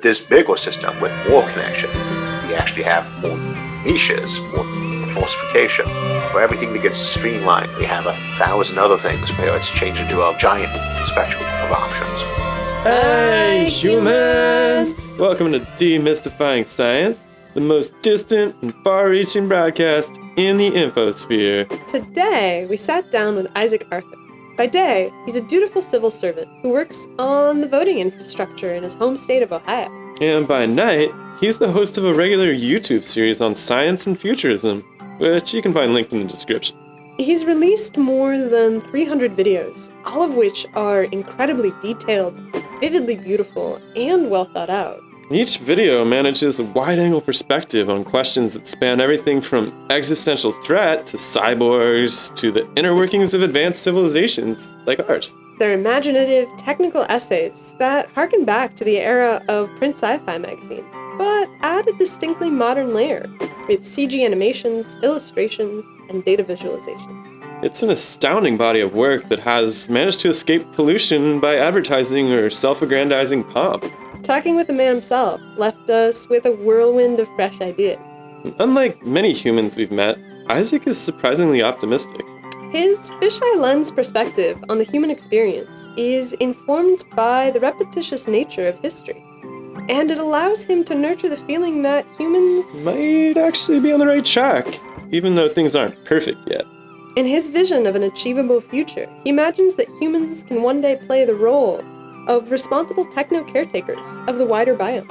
with this bigger system, with more connection, we actually have more niches, more falsification. For everything that gets streamlined, we have 1,000 other things where it's changed into a giant spectrum of options. Hey, humans! Welcome to Demystifying Science, the most distant and far-reaching broadcast in the infosphere. Today, we sat down with Isaac Arthur. By day, he's a dutiful civil servant who works on the voting infrastructure in his home state of Ohio. And by night, he's the host of a regular YouTube series on science and futurism, which you can find linked in the description. He's released more than 300 videos, all of which are incredibly detailed, vividly beautiful, and well thought out. Each video manages a wide-angle perspective on questions that span everything from existential threat to cyborgs to the inner workings of advanced civilizations like ours. They're imaginative, technical essays that harken back to the era of print sci-fi magazines, but add a distinctly modern layer with CG animations, illustrations, and data visualizations. It's an astounding body of work that has managed to escape pollution by advertising or self-aggrandizing pomp. Talking with the man himself left us with a whirlwind of fresh ideas. Unlike many humans we've met, Isaac is surprisingly optimistic. His fisheye lens perspective on the human experience is informed by the repetitious nature of history, and it allows him to nurture the feeling that humans might actually be on the right track, even though things aren't perfect yet. In his vision of an achievable future, he imagines that humans can one day play the role of responsible techno-caretakers of the wider biome.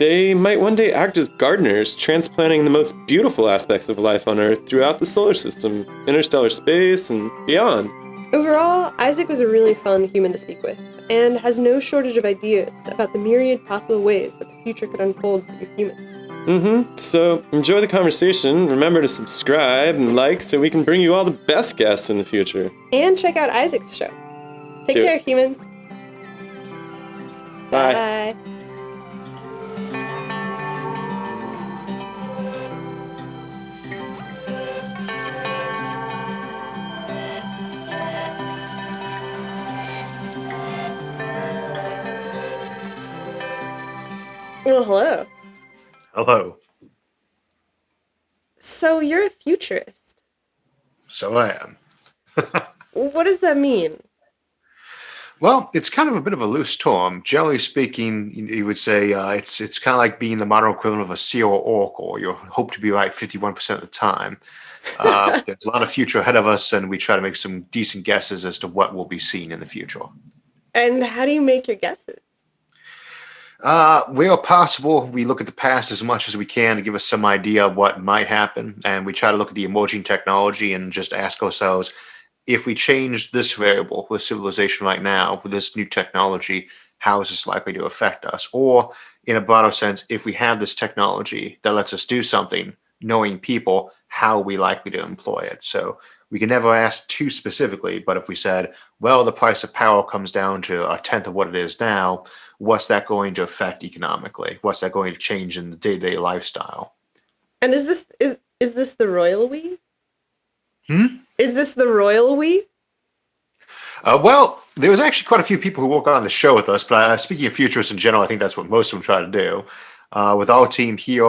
They might one day act as gardeners, transplanting the most beautiful aspects of life on Earth throughout the solar system, interstellar space, and beyond. Overall, Isaac was a really fun human to speak with, and has no shortage of ideas about the myriad possible ways that the future could unfold for you humans. So enjoy the conversation. Remember to subscribe and like so we can bring you all the best guests in the future. And check out Isaac's show. Take care, humans. Bye. Well, hello. Hello. So you're a futurist. So I am. What does that mean? Well, it's kind of a bit of a loose term. Generally speaking, you would say it's kind of like being the modern equivalent of a seer or oracle. You hope to be right 51% of the time. There's a lot of future ahead of us, and we try to make some decent guesses as to what will be seen in the future. And how do you make your guesses? Where possible, we look at the past as much as we can to give us some idea of what might happen, and we try to look at the emerging technology and just ask ourselves, if we change this variable with civilization right now, with this new technology, how is this likely to affect us? Or, in a broader sense, if we have this technology that lets us do something, knowing people, how are we likely to employ it? So we can never ask too specifically, but if we said, well, the price of power comes down to a tenth of what it is now, what's that going to affect economically? What's that going to change in the day-to-day lifestyle? And is this the royal we? Is this the royal we? Well, there was actually quite a few people who work on the show with us, but speaking of futurists in general, I think that's what most of them try to do. With our team here,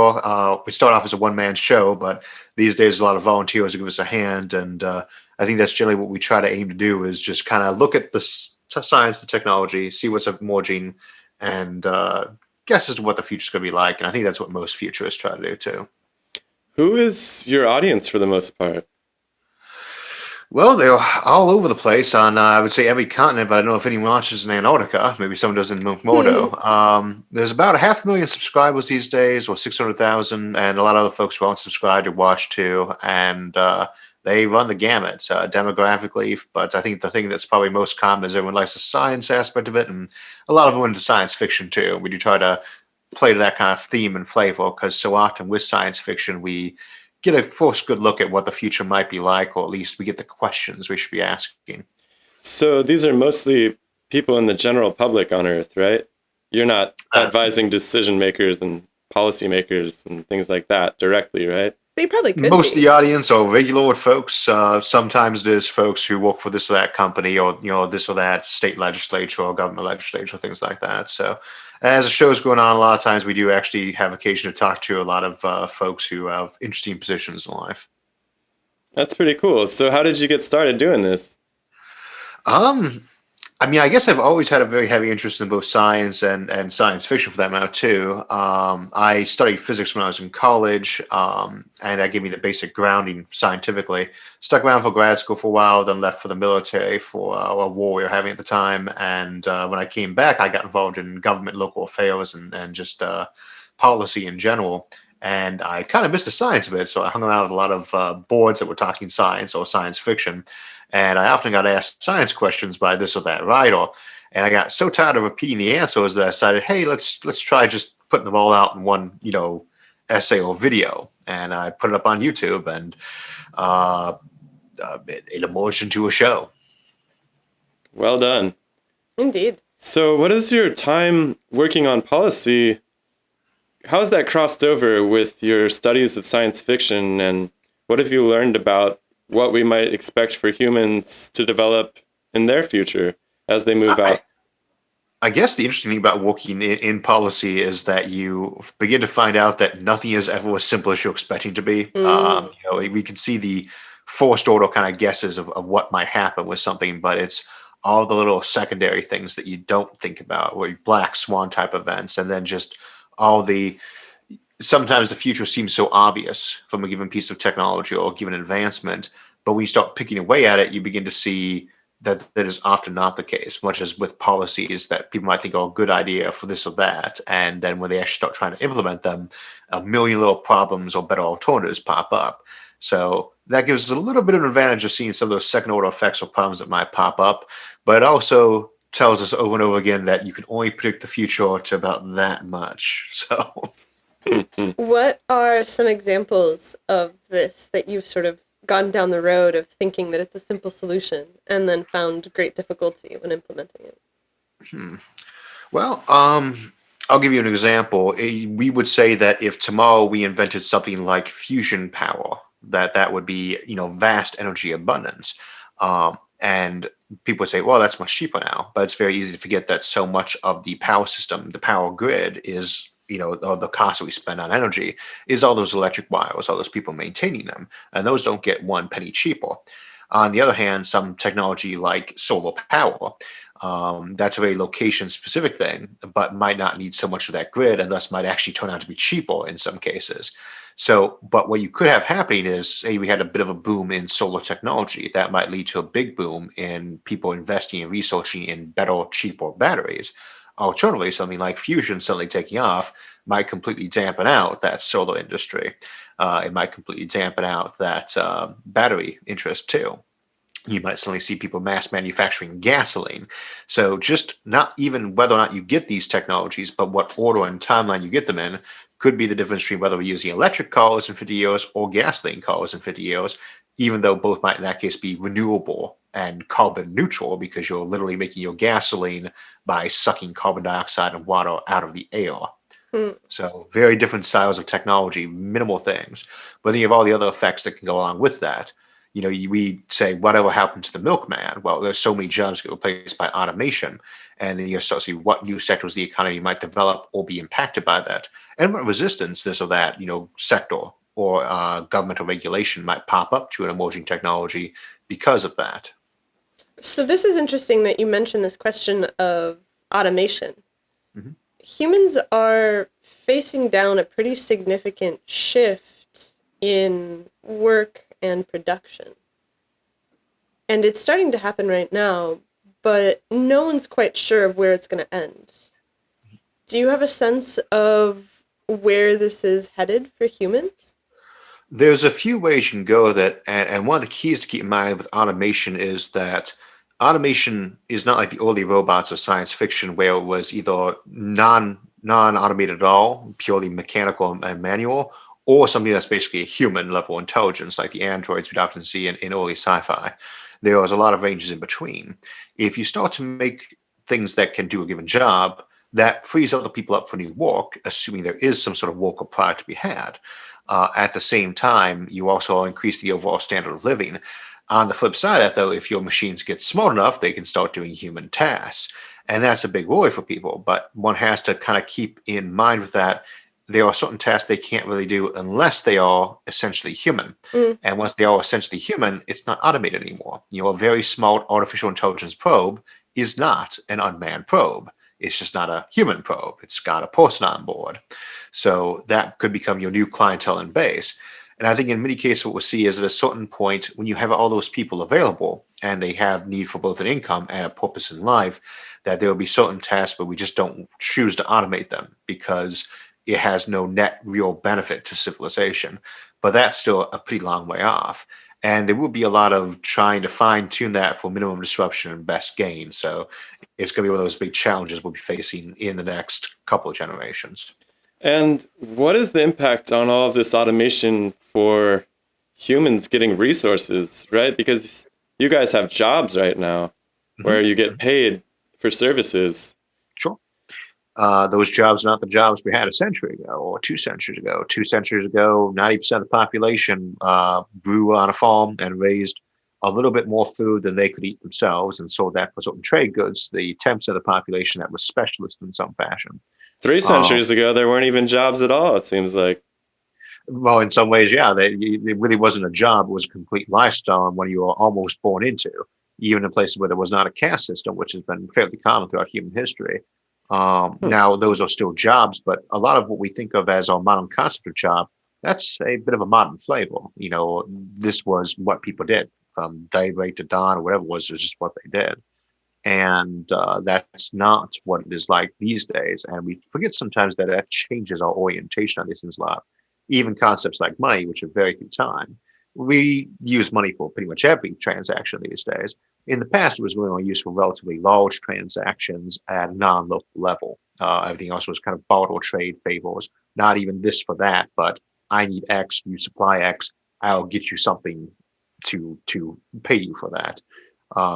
we start off as a one-man show, but these days there's a lot of volunteers who give us a hand, and I think that's generally what we try to aim to do is just kind of look at the science, the technology, see what's emerging, and guess as to what the future's going to be like, and I think that's what most futurists try to do too. Who is your audience for the most part? Well, they're all over the place on, I would say, every continent, but I don't know if anyone watches in Antarctica. Maybe someone does in McMurdo. There's about 500,000 subscribers these days, or 600,000, and a lot of other folks who aren't subscribed or watch too, and they run the gamut demographically, but I think the thing that's probably most common is everyone likes the science aspect of it, and a lot of them into science fiction too. We do try to play to that kind of theme and flavor, because so often with science fiction, we get a first good look at what the future might be like, or at least we get the questions we should be asking. So these are mostly people in the general public on Earth, right? You're not advising decision makers and policymakers and things like that directly, right? They probably could Most of be. the audience are regular folks. Sometimes there's folks who work for this or that company, or this or that state legislature or government legislature, things like that. So As the show's going on, a lot of times we do actually have occasion to talk to a lot of folks who have interesting positions in life. That's pretty cool. So how did you get started doing this? Um, I mean, I guess I've always had a very heavy interest in both science and science fiction for that matter too. I studied physics when I was in college, and that gave me the basic grounding scientifically. Stuck around for grad school for a while, then left for the military for a war we were having at the time. And when I came back, I got involved in government, local affairs, and just policy in general. And I kind of missed the science of it, so I hung around with a lot of boards that were talking science or science fiction, and I often got asked science questions by this or that writer, and I got so tired of repeating the answers that I decided, hey, let's try just putting them all out in one, essay or video, and I put it up on YouTube, and uh, it emerged into a show. Well done. Indeed. So what is your time working on policy? How has that crossed over with your studies of science fiction, and what have you learned about what we might expect for humans to develop in their future as they move I, out? I guess the interesting thing about working in policy is that you begin to find out that nothing is ever as simple as you're expecting to be. Mm. We can see the forced order kind of guesses of what might happen with something, but it's all the little secondary things that you don't think about, or black swan type events, and then just all the sometimes the future seems so obvious from a given piece of technology or a given advancement, but when you start picking away at it, you begin to see that that is often not the case, much as with policies that people might think are a good idea for this or that. And then when they actually start trying to implement them, a million little problems or better alternatives pop up. So that gives us a little bit of an advantage of seeing some of those second order effects or problems that might pop up, but it also tells us over and over again that you can only predict the future to about that much. So What are some examples of this that you've sort of gone down the road of thinking that it's a simple solution and then found great difficulty when implementing it? Well, I'll give you an example. We would say that if tomorrow we invented something like fusion power, that would be vast energy abundance, and people would say, well, that's much cheaper now. But it's very easy to forget that so much of the power system, the power grid, is the cost that we spend on energy is all those electric wires, all those people maintaining them, and those don't get one penny cheaper. On the other hand, some technology like solar power, that's a very location specific thing, but might not need so much of that grid and thus might actually turn out to be cheaper in some cases. So, but what you could have happening is, say, we had a bit of a boom in solar technology that might lead to a big boom in people investing and researching in better, cheaper batteries. Alternatively, something like fusion suddenly taking off might completely dampen out that solar industry. It might completely dampen out that battery interest too. You might suddenly see people mass manufacturing gasoline. So just not even whether or not you get these technologies, but what order and timeline you get them in could be the difference between whether we're using electric cars in 50 years or gasoline cars in 50 years, even though both might in that case be renewable and carbon neutral because you're literally making your gasoline by sucking carbon dioxide and water out of the air. Hmm. So very different styles of technology, minimal things. But then you have all the other effects that can go along with that. We say, whatever happened to the milkman? Well, there's so many jobs get replaced by automation. And then you start to see what new sectors of the economy might develop or be impacted by that. And what resistance this or that, sector or governmental regulation might pop up to an emerging technology because of that. So this is interesting that you mentioned this question of automation. Mhm. Humans are facing down a pretty significant shift in work and production. And it's starting to happen right now, but no one's quite sure of where it's going to end. Do you have a sense of where this is headed for humans? There's a few ways you can go that, and one of the keys to keep in mind with automation is that automation is not like the early robots of science fiction, where it was either non automated at all, purely mechanical and manual, or something that's basically a human level intelligence, like the androids we'd often see in early sci-fi. There was a lot of ranges in between. If you start to make things that can do a given job, that frees other people up for new work, assuming there is some sort of work or product to be had. At the same time, you also increase the overall standard of living. On the flip side of that, though, if your machines get smart enough, they can start doing human tasks. And that's a big worry for people. But one has to kind of keep in mind with that there are certain tasks they can't really do unless they are essentially human. Mm. And once they are essentially human, it's not automated anymore. A very smart artificial intelligence probe is not an unmanned probe. It's just not a human probe. It's got a person on board. So that could become your new clientele and base. And I think in many cases, what we'll see is at a certain point, when you have all those people available and they have need for both an income and a purpose in life, that there will be certain tasks, but we just don't choose to automate them because it has no net real benefit to civilization. But that's still a pretty long way off. And there will be a lot of trying to fine tune that for minimum disruption and best gain. So it's going to be one of those big challenges we'll be facing in the next couple of generations. And what is the impact on all of this automation for humans getting resources, right? Because you guys have jobs right now where you get paid for services. Sure. Those jobs are not the jobs we had a century ago or 2 centuries ago. 2 centuries ago, 90% of the population grew on a farm and raised a little bit more food than they could eat themselves and sold that for certain trade goods. The 10% of the population that was specialist in some fashion. 3 centuries ago, there weren't even jobs at all, it seems like. Well, in some ways, yeah, it really wasn't a job. It was a complete lifestyle and one you were almost born into, even in places where there was not a caste system, which has been fairly common throughout human history. Now, those are still jobs, but a lot of what we think of as our modern concept of job, that's a bit of a modern flavor. This was what people did from daybreak to dawn or whatever it was just what they did. And that's not what it is like these days. And we forget sometimes that changes our orientation on these things a lot. Even concepts like money, which are very through time. We use money for pretty much every transaction these days. In the past, it was really only used for relatively large transactions at a non-local level. Everything else was kind of barter trade favors, not even this for that, but I need X, you supply X, I'll get you something to pay you for that.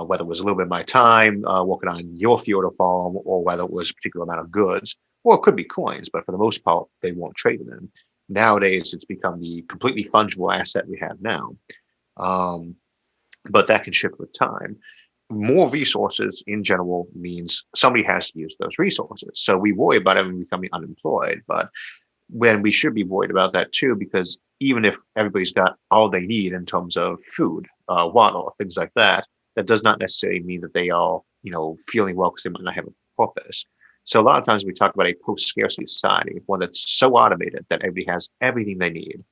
Whether it was a little bit of my time working on your field or farm, or whether it was a particular amount of goods, or it could be coins, but for the most part, they won't trade them. Nowadays, it's become the completely fungible asset we have now. But that can shift with time. More resources in general means somebody has to use those resources. So we worry about everyone becoming unemployed, but when we should be worried about that too, because even if everybody's got all they need in terms of food, water, things like that, that does not necessarily mean that they are, feeling well because they might not have a purpose. So a lot of times we talk about a post-scarcity society, one that's so automated that everybody has everything they need.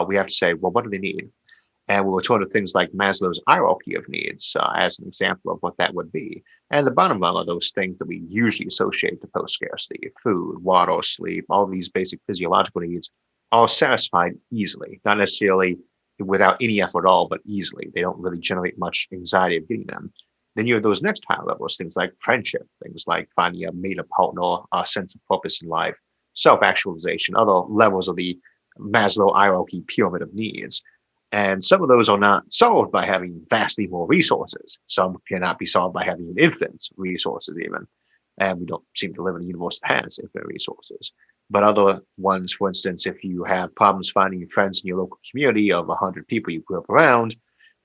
We have to say, well, what do they need? And we'll turn to things like Maslow's hierarchy of needs as an example of what that would be. And the bottom rung are those things that we usually associate to post-scarcity: food, water, sleep, all these basic physiological needs are satisfied easily, not necessarily without any effort at all, but easily. They don't really generate much anxiety of getting them. Then you have those next higher levels, things like friendship, things like finding a mate, a partner, a sense of purpose in life, self-actualization, other levels of the Maslow hierarchy pyramid of needs. And some of those are not solved by having vastly more resources. Some cannot be solved by having infinite resources even. And we don't seem to live in a universe that has infinite resources. But other ones, for instance, if you have problems finding friends in your local community of 100 people you grew up around,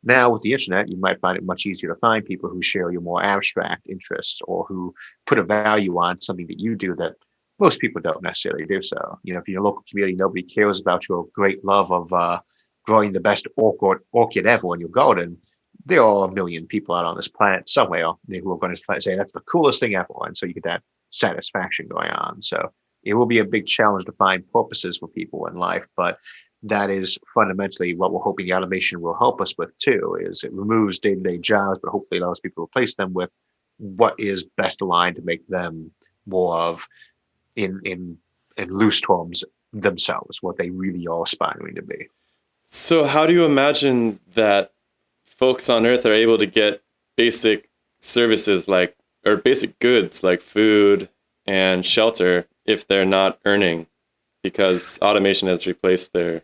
now with the internet, you might find it much easier to find people who share your more abstract interests or who put a value on something that you do that most people don't necessarily do so. If you're in your local community, nobody cares about your great love of growing the best orchid ever in your garden. There are a million people out on this planet somewhere who are going to say that's the coolest thing ever. And so you get that satisfaction going on. So it will be a big challenge to find purposes for people in life, but that is fundamentally what we're hoping the automation will help us with too, is it removes day-to-day jobs, but hopefully allows people to replace them with what is best aligned to make them more of, in loose terms, themselves, what they really are aspiring to be. So how do you imagine that folks on Earth are able to get basic services or basic goods like food and shelter if they're not earning because automation has replaced their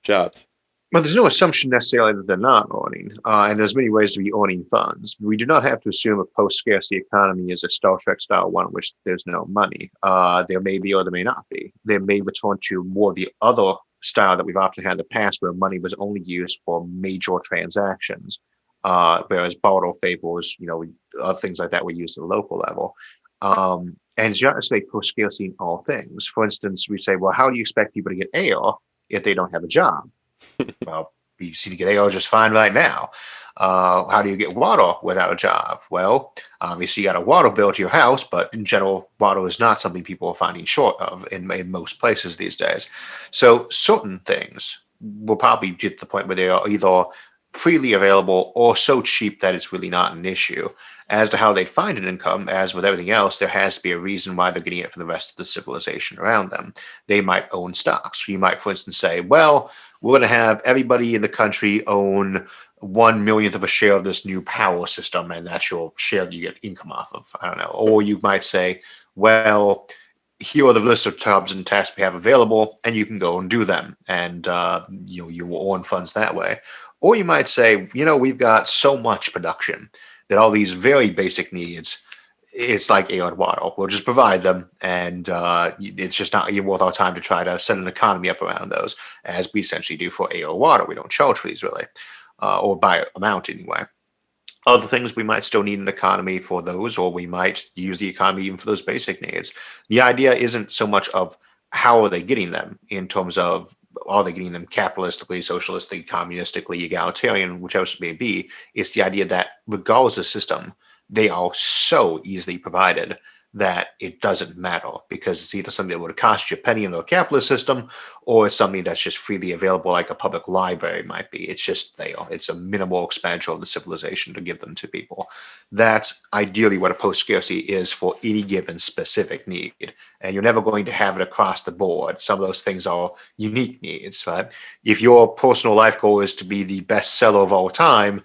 jobs? Well, there's no assumption necessarily that they're not earning, and there's many ways to be earning funds. We do not have to assume a post-scarcity economy is a Star Trek style one in which there's no money. There may be or there may not be. There may return to more the other style that we've often had in the past where money was only used for major transactions. whereas borrow favors, other things like that were used at the local level. And it's not necessarily post-scarcity in all things. For instance, we say, well, how do you expect people to get air if they don't have a job? Well, you seem to get air just fine right now. How do you get water without a job? Well, obviously you got a water bill to your house, but in general, water is not something people are finding short of in most places these days. So certain things will probably get to the point where they are either freely available or so cheap that it's really not an issue. As to how they find an income, as with everything else, there has to be a reason why they're getting it from the rest of the civilization around them. They might own stocks. You might, for instance, say, well, we're going to have everybody in the country own 1 millionth of a share of this new power system, and that's your share that you get income off of. I don't know. Or you might say, well, here are the list of jobs and tasks we have available, and you can go and do them, and you will earn funds that way. Or you might say, we've got so much production that all these very basic needs, it's like air and water. We'll just provide them, and it's just not even worth our time to try to set an economy up around those, as we essentially do for air or water. We don't charge for these really, or by amount anyway. Other things we might still need an economy for those, or we might use the economy even for those basic needs. The idea isn't so much of how are they getting them in terms of are they getting them capitalistically, socialistically, communistically, egalitarian, whichever it may be. It's the idea that regardless of system, they are so easily provided that it doesn't matter because it's either something that would cost you a penny in a capitalist system or it's something that's just freely available like a public library might be. It's just there. It's a minimal expenditure of the civilization to give them to people. That's ideally what a post-scarcity is for any given specific need. And you're never going to have it across the board. Some of those things are unique needs, right? If your personal life goal is to be the best seller of all time,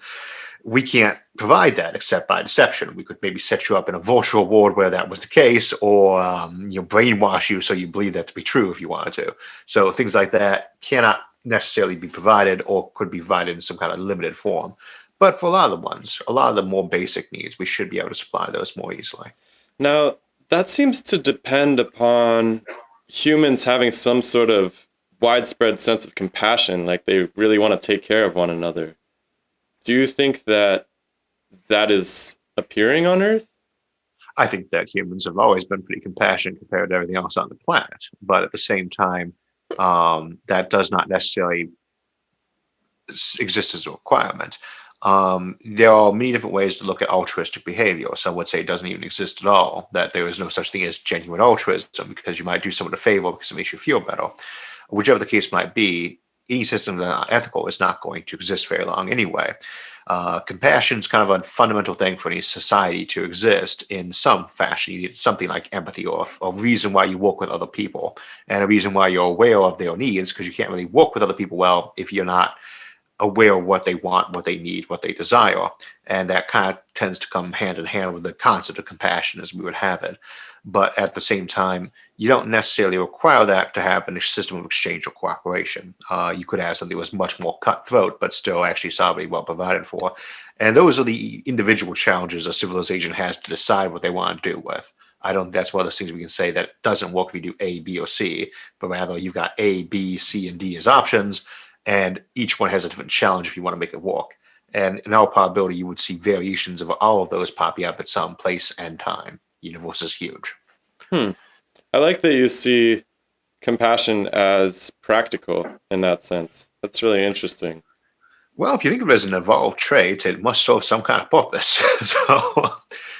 we can't provide that except by deception. We could maybe set you up in a virtual world where that was the case, or brainwash you so you believe that to be true if you wanted to. So things like that cannot necessarily be provided, or could be provided in some kind of limited form. But for a lot of the ones, a lot of the more basic needs, we should be able to supply those more easily. Now, that seems to depend upon humans having some sort of widespread sense of compassion, like they really want to take care of one another. Do you think that that is appearing on Earth? I think that humans have always been pretty compassionate compared to everything else on the planet. But at the same time, that does not necessarily exist as a requirement. There are many different ways to look at altruistic behavior. Some would say it doesn't even exist at all, that there is no such thing as genuine altruism because you might do someone a favor because it makes you feel better. Whichever the case might be, any system that's not ethical is not going to exist very long anyway. Compassion is kind of a fundamental thing for any society to exist in some fashion. You need something like empathy or a reason why you work with other people and a reason why you're aware of their needs, because you can't really work with other people well if you're not aware of what they want, what they need, what they desire. And that kind of tends to come hand in hand with the concept of compassion as we would have it. But at the same time, you don't necessarily require that to have a system of exchange or cooperation. You could have something that was much more cutthroat, but still actually solidly well provided for. And those are the individual challenges a civilization has to decide what they want to do with. I don't think that's one of those things we can say that doesn't work if you do A, B, or C, but rather you've got A, B, C, and D as options, and each one has a different challenge if you want to make it work. And in all probability, you would see variations of all of those popping up at some place and time. The universe is huge. Hmm. I like that you see compassion as practical in that sense. That's really interesting. Well, if you think of it as an evolved trait, it must serve some kind of purpose. So,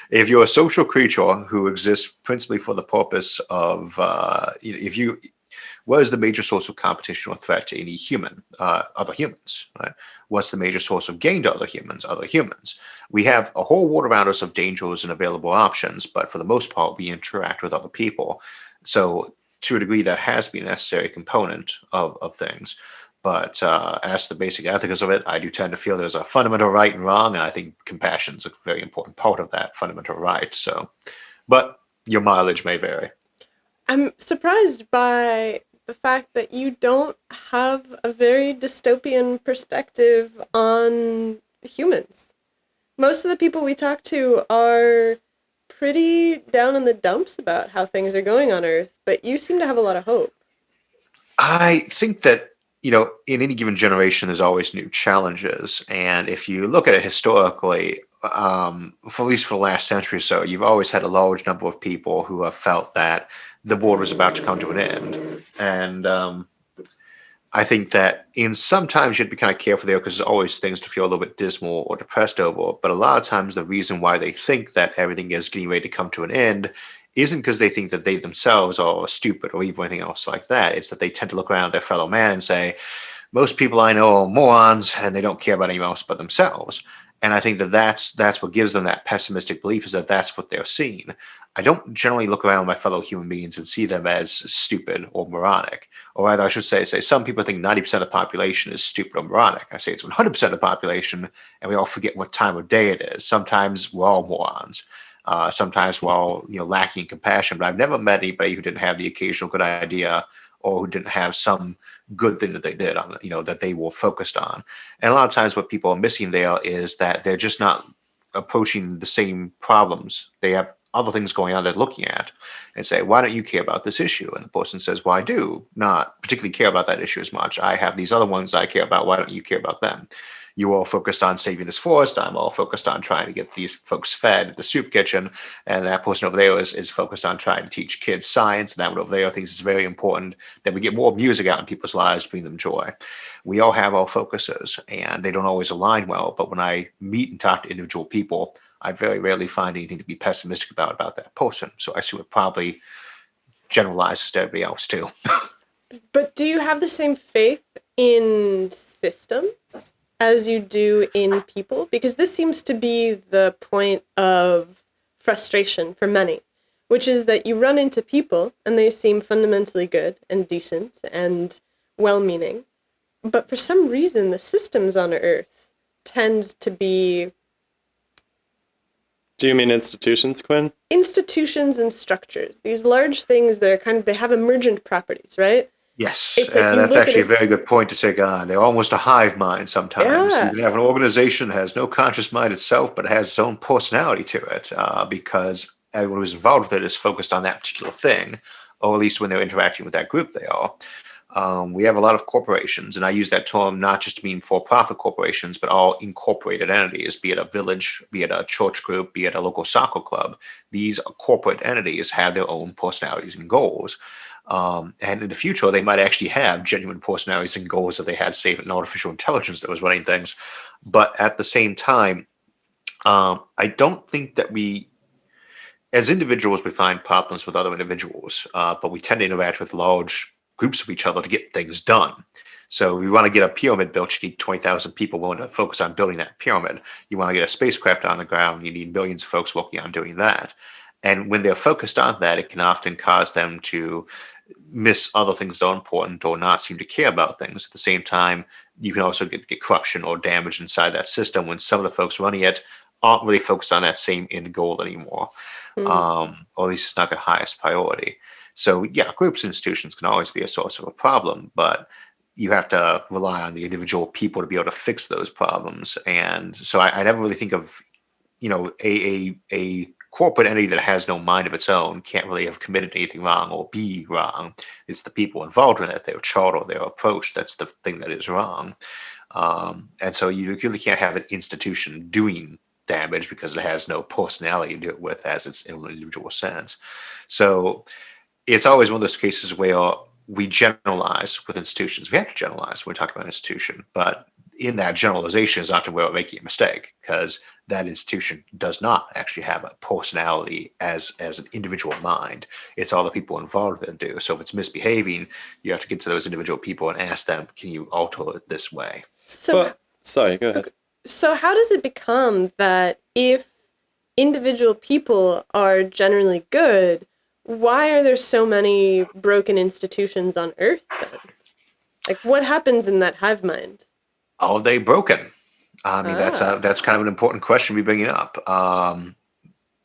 if you're a social creature who exists principally for the purpose of, if you, what is the major source of competition or threat to any human? Other humans, right? What's the major source of gain to other humans? Other humans. We have a whole world around us of dangers and available options, but for the most part, we interact with other people. So, to a degree, that has been a necessary component of things. But as the basic ethics of it, I do tend to feel there's a fundamental right and wrong, and I think compassion is a very important part of that fundamental right. So, but your mileage may vary. I'm surprised by the fact that you don't have a very dystopian perspective on humans. Most of the people we talk to are pretty down in the dumps about how things are going on Earth, but you seem to have a lot of hope. I think that in any given generation, there's always new challenges. And if you look at it historically, for at least for the last century or so, you've always had a large number of people who have felt that the world was about to come to an end. And I think that in sometimes you have to be kind of careful there because there's always things to feel a little bit dismal or depressed over. But a lot of times, the reason why they think that everything is getting ready to come to an end isn't because they think that they themselves are stupid or evil or anything else like that. It's that they tend to look around their fellow man and say, most people I know are morons and they don't care about anyone else but themselves. And I think that that's what gives them that pessimistic belief is that that's what they're seeing. I don't generally look around my fellow human beings and see them as stupid or moronic. Or rather, I should say some people think 90% of the population is stupid or moronic. I say it's 100% of the population, and we all forget what time of day it is. Sometimes we're all morons. Sometimes we're all lacking in compassion. But I've never met anybody who didn't have the occasional good idea or who didn't have some good thing that they did on that they were focused on. And a lot of times what people are missing there is that they're just not approaching the same problems. They have other things going on they're looking at and say, why don't you care about this issue? And the person says, well, I do not particularly care about that issue as much. I have these other ones I care about. Why don't you care about them? You all focused on saving this forest. I'm all focused on trying to get these folks fed at the soup kitchen. And that person over there is focused on trying to teach kids science. And that one over there thinks it's very important that we get more music out in people's lives to bring them joy. We all have our focuses and they don't always align well. But when I meet and talk to individual people, I very rarely find anything to be pessimistic about that person. So I see what probably generalizes to everybody else too. But do you have the same faith in systems as you do in people? Because this seems to be the point of frustration for many, which is that you run into people and they seem fundamentally good and decent and well-meaning, but for some reason the systems on Earth tend to be... Do you mean institutions, Quinn? Institutions and structures. These large things that are they have emergent properties, right? Yes, It's like that's actually a very good point to take on. They're almost a hive mind sometimes. Yeah. You can have an organization that has no conscious mind itself, but it has its own personality to it because everyone who's involved with it is focused on that particular thing, or at least when they're interacting with that group, they are. We have a lot of corporations, and I use that term not just to mean for-profit corporations, but all incorporated entities, be it a village, be it a church group, be it a local soccer club. These corporate entities have their own personalities and goals. And in the future, they might actually have genuine personalities and goals that they had, say, an artificial intelligence that was running things. But at the same time, I don't think that as individuals, we find problems with other individuals, but we tend to interact with large groups of each other to get things done. So we want to get a pyramid built, you need 20,000 people willing to focus on building that pyramid. You want to get a spacecraft on the ground, you need millions of folks working on doing that. And when they're focused on that, it can often cause them to miss other things that are important or not seem to care about things. At the same time, you can also get corruption or damage inside that system when some of the folks running it aren't really focused on that same end goal anymore. Or at least it's not their highest priority. So yeah, groups and institutions can always be a source of a problem, but you have to rely on the individual people to be able to fix those problems. And so I never really think of, a corporate entity that has no mind of its own can't really have committed anything wrong or be wrong. It's the people involved in it, their charter, their approach, that's the thing that is wrong. And so you really can't have an institution doing damage because it has no personality to do it with as its own individual sense. So it's always one of those cases where we generalize with institutions. We have to generalize when we talk about an institution, but in that generalization is often where we're making a mistake because that institution does not actually have a personality as an individual mind. It's all the people involved that do. So if it's misbehaving, you have to get to those individual people and ask them, can you alter it this way? Sorry, go ahead. So how does it become that if individual people are generally good, why are there so many broken institutions on Earth then? Like, what happens in that hive mind? Are they broken? I mean, that's kind of an important question we're bringing up.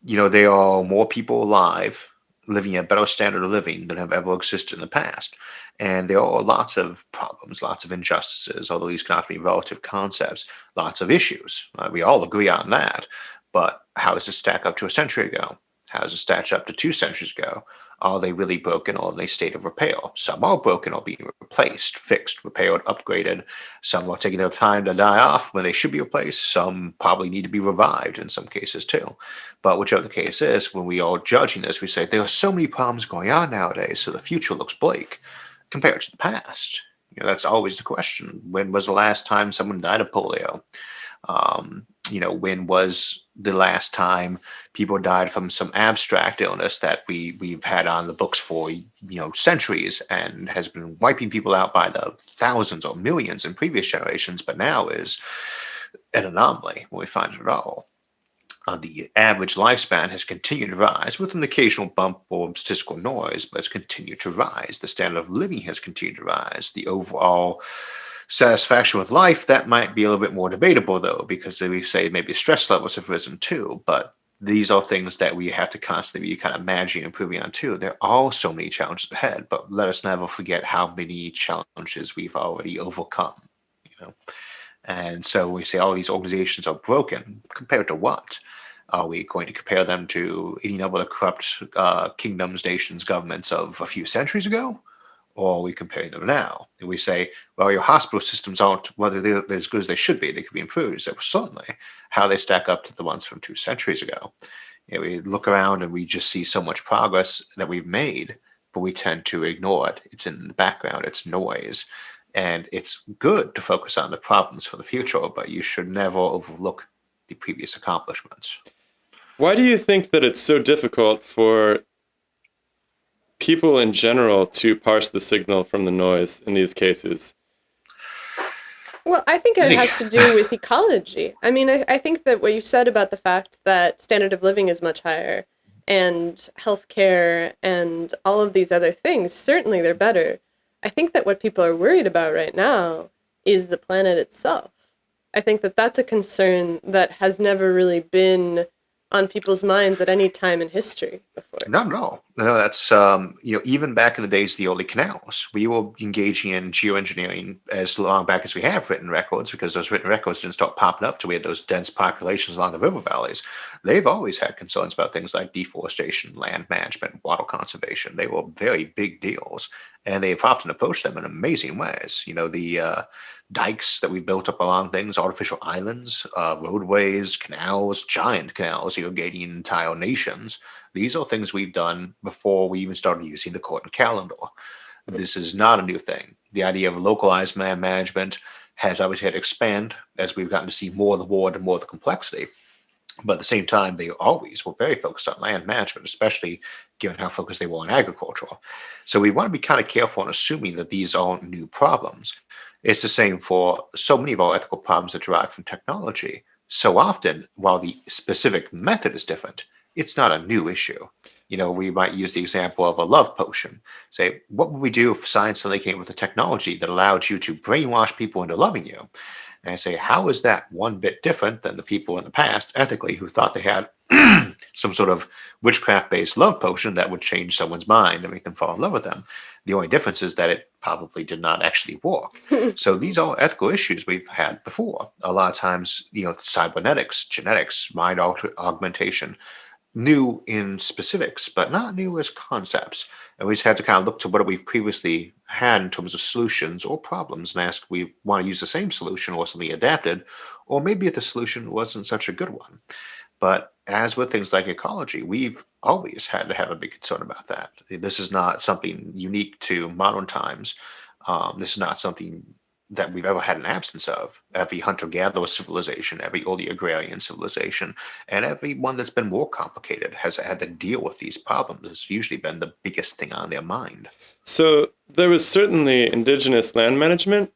There are more people alive living a better standard of living than have ever existed in the past. And there are lots of problems, lots of injustices, although these can often be relative concepts, lots of issues. We all agree on that. But how does it stack up to a century ago? How does it stack up to 2 centuries ago? Are they really broken or in a state of repair? Some are broken or being replaced, fixed, repaired, upgraded. Some are taking their time to die off when they should be replaced. Some probably need to be revived in some cases too. But whichever the case is, when we are judging this, we say there are so many problems going on nowadays, so the future looks bleak compared to the past. That's always the question. When was the last time someone died of polio? When was the last time people died from some abstract illness that we've had on the books for centuries and has been wiping people out by the thousands or millions in previous generations, but now is an anomaly when we find it at all. The average lifespan has continued to rise with an occasional bump or statistical noise, but it's continued to rise. The standard of living has continued to rise. The overall satisfaction with life, that might be a little bit more debatable, though, because we say maybe stress levels have risen too. But these are things that we have to constantly be kind of managing and improving on too. There are so many challenges ahead, but let us never forget how many challenges we've already overcome. And so we say all these organizations are broken compared to what? Are we going to compare them to any number of the corrupt kingdoms, nations, governments of a few centuries ago? Or are we comparing them now? And we say, well, your hospital systems aren't whether they're as good as they should be. They could be improved. So certainly how they stack up to the ones from 2 centuries ago. We look around and we just see so much progress that we've made, but we tend to ignore it. It's in the background. It's noise. And it's good to focus on the problems for the future, but you should never overlook the previous accomplishments. Why do you think that it's so difficult for people in general to parse the signal from the noise in these cases? Well, I think it has to do with ecology. I mean, I think that what you said about the fact that standard of living is much higher and healthcare and all of these other things, certainly they're better. I think that what people are worried about right now is the planet itself. I think that that's a concern that has never really been on people's minds at any time in history before. No. That's even back in the days of the early canals, we were engaging in geoengineering as long back as we have written records, because those written records didn't start popping up till we had those dense populations along the river valleys. They've always had concerns about things like deforestation, land management, water conservation. They were very big deals, and they've often approached them in amazing ways. The dikes that we built up along things, artificial islands, roadways, canals, giant canals, irrigating entire nations. These are things we've done before we even started using the Corton calendar. This is not a new thing. The idea of localized land management has always had to expand as we've gotten to see more of the world and more of the complexity. But at the same time, they always were very focused on land management, especially given how focused they were on agriculture. So we want to be kind of careful in assuming that these aren't new problems. It's the same for so many of our ethical problems that derive from technology. So often, while the specific method is different, it's not a new issue. We might use the example of a love potion. Say, what would we do if science suddenly came with a technology that allowed you to brainwash people into loving you? And I say, how is that one bit different than the people in the past, ethically, who thought they had some sort of witchcraft-based love potion that would change someone's mind and make them fall in love with them? The only difference is that it probably did not actually work. So these are ethical issues we've had before. A lot of times, cybernetics, genetics, mind augmentation, new in specifics, but not new as concepts. And we just have to kind of look to what we've previously had in terms of solutions or problems and ask, we want to use the same solution or something adapted, or maybe if the solution wasn't such a good one. But as with things like ecology, we've always had to have a big concern about that. This is not something unique to modern times. This is not something that we've ever had an absence of. Every hunter-gatherer civilization, every early agrarian civilization, and every one that's been more complicated has had to deal with these problems. It's usually been the biggest thing on their mind. So there was certainly indigenous land management,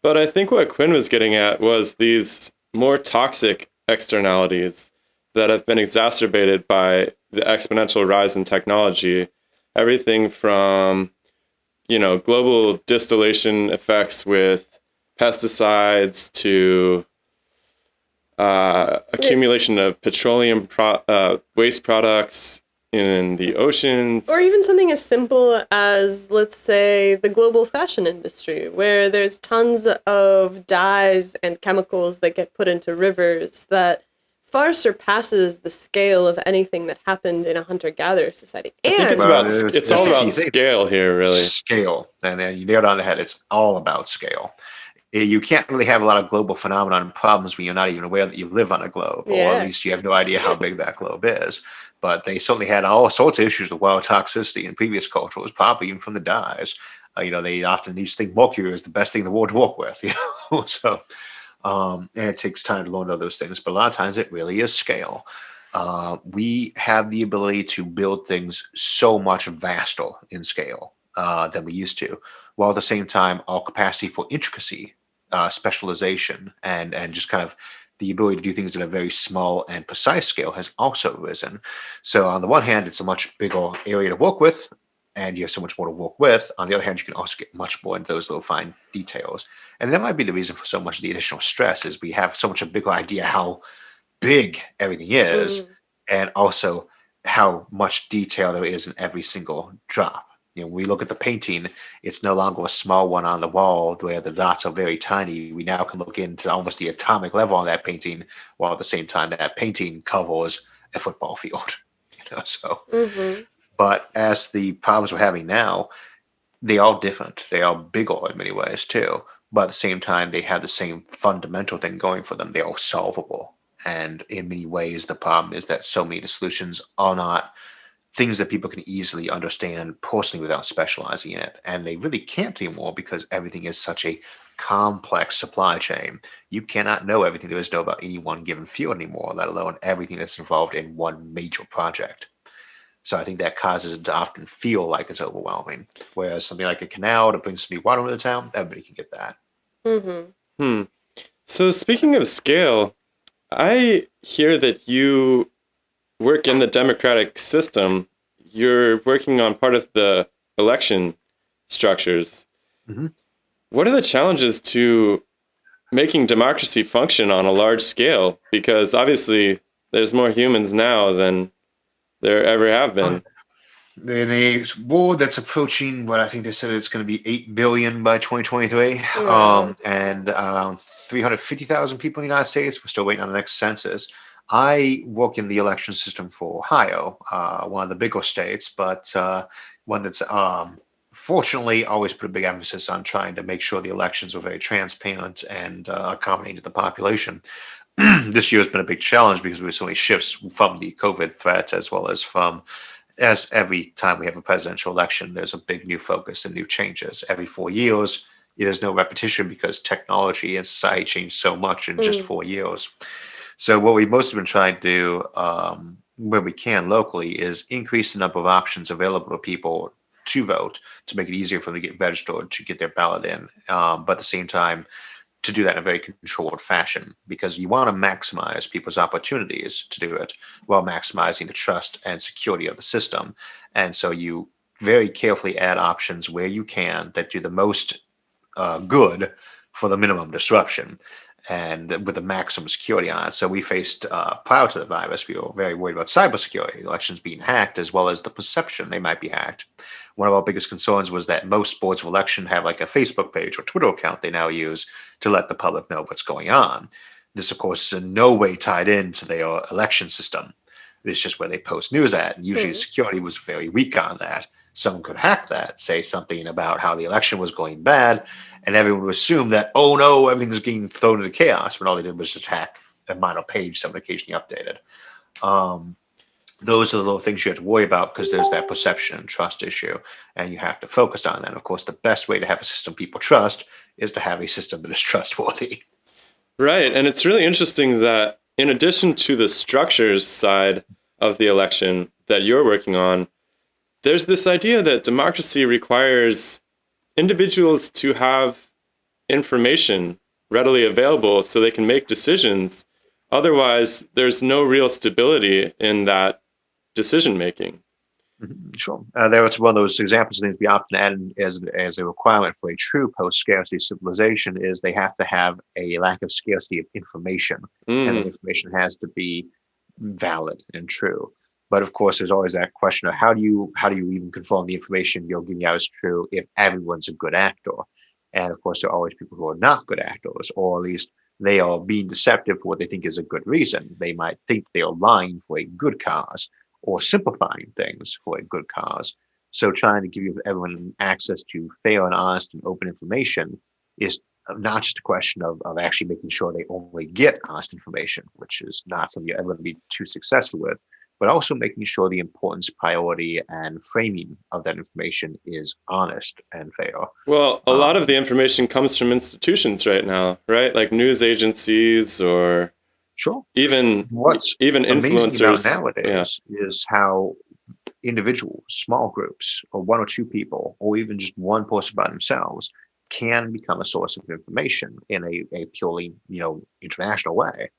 but I think what Quinn was getting at was these more toxic externalities that have been exacerbated by the exponential rise in technology. Everything from global distillation effects with pesticides to accumulation of petroleum waste products in the oceans. Or even something as simple as, let's say, the global fashion industry, where there's tons of dyes and chemicals that get put into rivers that far surpasses the scale of anything that happened in a hunter-gatherer society. I think it's And Well, it's all you about think scale here, really. scale, and then you nailed it on the head. It's all about scale. You can't really have a lot of global phenomenon and problems when you're not even aware that you live on a globe, or at yeah. least you have no idea how big that globe is. But they certainly had all sorts of issues with wild toxicity in previous cultures, probably even from the dyes. They often used to think mercury is the best thing in the world to work with. So and it takes time to learn all those things, but a lot of times it really is scale. We have the ability to build things so much vaster in scale than we used to, while at the same time, our capacity for intricacy, specialization, and just kind of the ability to do things at a very small and precise scale has also risen. So, on the one hand, it's a much bigger area to work with, and you have so much more to work with. On the other hand, you can also get much more into those little fine details. And that might be the reason for so much of the additional stress is we have so much a bigger idea how big everything is, Mm. and also how much detail there is in every single drop. When we look at the painting, it's no longer a small one on the wall where the dots are very tiny. We now can look into almost the atomic level on that painting, while at the same time that painting covers a football field. So, Mm-hmm. but as the problems we're having now, they are different. They are bigger in many ways too. But at the same time, they have the same fundamental thing going for them. They are solvable. And in many ways, the problem is that so many of the solutions are not things that people can easily understand personally without specializing in it. And they really can't anymore because everything is such a complex supply chain. You cannot know everything there is to know about any one given field anymore, let alone everything that's involved in one major project. So I think that causes it to often feel like it's overwhelming. Whereas something like a canal to bring some new water into the town, everybody can get that. Mm-hmm. Hmm. So speaking of scale, I hear that you work in the democratic system. You're working on part of the election structures. Mhm. What are the challenges to making democracy function on a large scale? Because obviously there's more humans now than there ever have been. In a world that's approaching what I think they said it's going to be 8 billion by 2023, Wow. and around 350,000 people in the United States. We're still waiting on the next census. I work in the election system for Ohio, one of the bigger states, but one that's fortunately always put a big emphasis on trying to make sure the elections are very transparent and accommodating to the population. This year has been a big challenge because we have so many shifts from the COVID threat as well as from as every time we have a presidential election, there's a big new focus and new changes. Every 4 years, there's no repetition because technology and society changed so much in just Mm. 4 years. So what we've mostly been trying to do, where we can locally, is increase the number of options available to people to vote to make it easier for them to get registered, to get their ballot in. But at the same time, to do that in a very controlled fashion because you want to maximize people's opportunities to do it while maximizing the trust and security of the system. And so you very carefully add options where you can that do the most good for the minimum disruption and with the maximum security on it. So we faced, prior to the virus, we were very worried about cybersecurity, elections being hacked, as well as the perception they might be hacked. One of our biggest concerns was that most boards of election have like a Facebook page or Twitter account they now use to let the public know what's going on. This, of course, is in no way tied into their election system. It's just where they post news at. And usually Mm. security was very weak on that. Someone could hack that, say something about how the election was going bad, and everyone would assume that, oh no, everything's getting thrown into chaos, when all they did was just hack a minor page someone occasionally updated. Um, those are the little things you have to worry about because there's that perception and trust issue, and you have to focus on that. And of course, the best way to have a system people trust is to have a system that is trustworthy. Right. And it's really interesting that in addition to the structures side of the election that you're working on, there's this idea that democracy requires individuals to have information readily available so they can make decisions. Otherwise, there's no real stability in that decision making. Sure. There was one of those examples of things we often add in as a requirement for a true post-scarcity civilization is they have to have a lack of scarcity of information, and the Mm, information has to be valid and true. But of course, there's always that question of how do you even confirm the information you're giving out is true if everyone's a good actor? And of course, there are always people who are not good actors, or at least they are being deceptive for what they think is a good reason. They might think they are lying for a good cause or simplifying things for a good cause. So trying to give everyone access to fair and honest and open information is not just a question of actually making sure they only get honest information, which is not something you're ever going to be too successful with, but also making sure the importance, priority, and framing of that information is honest and fair. Well, a lot of Um, the information comes from institutions right now, right? Like news agencies or sure. even What's even amazing about influencers. Yeah. nowadays is how individuals, small groups, or one or two people, or even just one person by themselves can become a source of information in a purely, international way.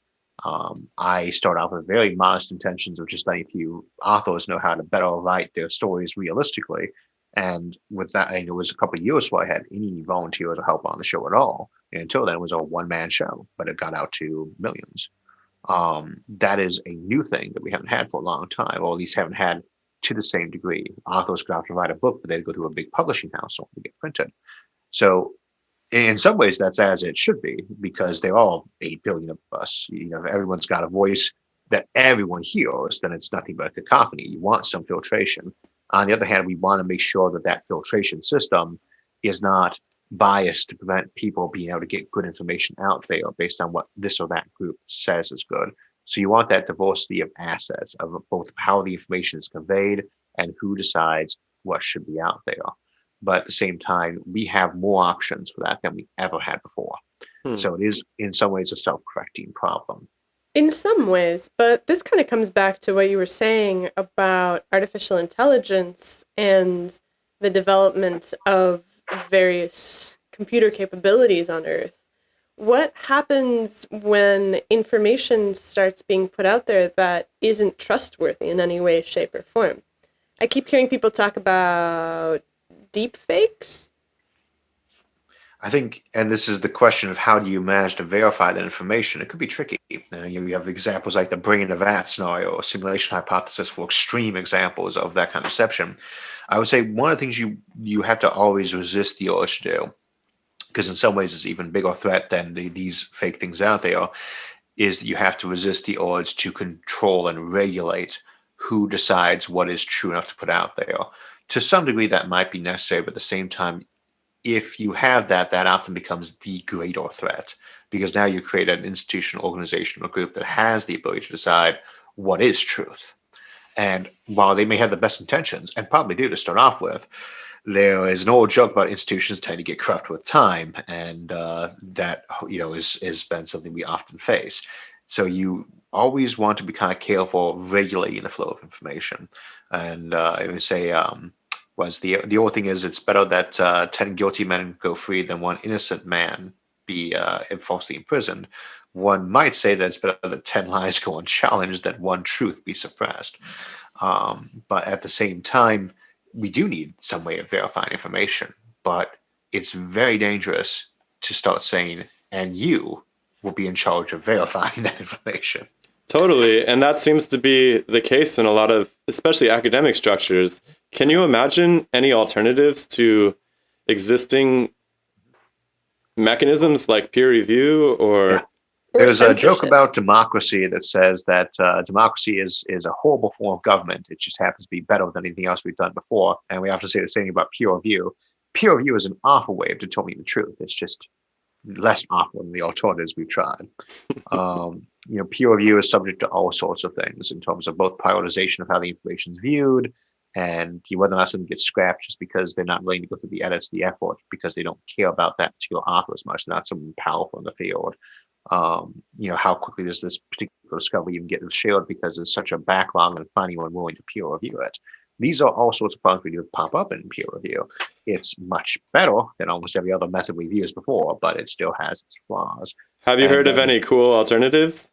I start off with very modest intentions of just letting a few authors know how to better write their stories realistically. And with that, it was a couple of years before I had any volunteers or help on the show at all. And until then, it was a one-man show, but it got out to millions. That is a new thing that we haven't had for a long time, or at least haven't had to the same degree. Authors could have to write a book, but they'd go to a big publishing house so to get printed. So in some ways, that's as it should be, because there are 8 billion of us. If everyone's got a voice that everyone hears, then it's nothing but a cacophony. You want some filtration. On the other hand, we want to make sure that that filtration system is not biased to prevent people being able to get good information out there based on what this or that group says is good. So you want that diversity of assets of both how the information is conveyed and who decides what should be out there. But at the same time, we have more options for that than we ever had before. Hmm. So it is, in some ways, a self-correcting problem. In some ways, but this kind of comes back to what you were saying about artificial intelligence and the development of various computer capabilities on Earth. What happens when information starts being put out there that isn't trustworthy in any way, shape, or form? I keep hearing people talk about deep fakes. I think, and this is the question of how do you manage to verify that information? It could be tricky. You have examples like the brain of that scenario or simulation hypothesis for extreme examples of that kind of deception. I would say one of the things you have to always resist the urge to do, because in some ways it's even bigger threat than these fake things out there, is that you have to resist the urge to control and regulate who decides what is true enough to put out there. To some degree, that might be necessary, but at the same time, if you have that, that often becomes the greater threat because now you create an institutional organization or group that has the ability to decide what is truth. And while they may have the best intentions, and probably do to start off with, there is an old joke about institutions tend to get corrupt with time, and that is been something we often face. So you always want to be kind of careful regulating the flow of information. And I would say was the old thing is it's better that 10 guilty men go free than one innocent man be falsely imprisoned. One might say that it's better that 10 lies go unchallenged than one truth be suppressed. But at the same time, we do need some way of verifying information, but it's very dangerous to start saying, and you will be in charge of verifying that information. Totally. And that seems to be the case in a lot of, especially academic structures. Can you imagine any alternatives to existing mechanisms like peer review or? Yeah. Or There's a joke censorship. about democracy that says that democracy is a horrible form of government. It just happens to be better than anything else we've done before. And we have to say the same thing about peer review. Peer review is an awful way of determining the truth. It's just less awful than the alternatives we've tried. Peer review is subject to all sorts of things in terms of both prioritization of how the information is viewed and whether or not something gets scrapped just because they're not willing to go through the edits, the effort, because they don't care about that particular author as much. They're not someone powerful in the field. How quickly does this particular discovery even get shared because there's such a backlog and finding anyone willing to peer review it. These are all sorts of problems we do pop up in peer review. It's much better than almost every other method we've used before, but it still has its flaws. Have you heard of any cool alternatives?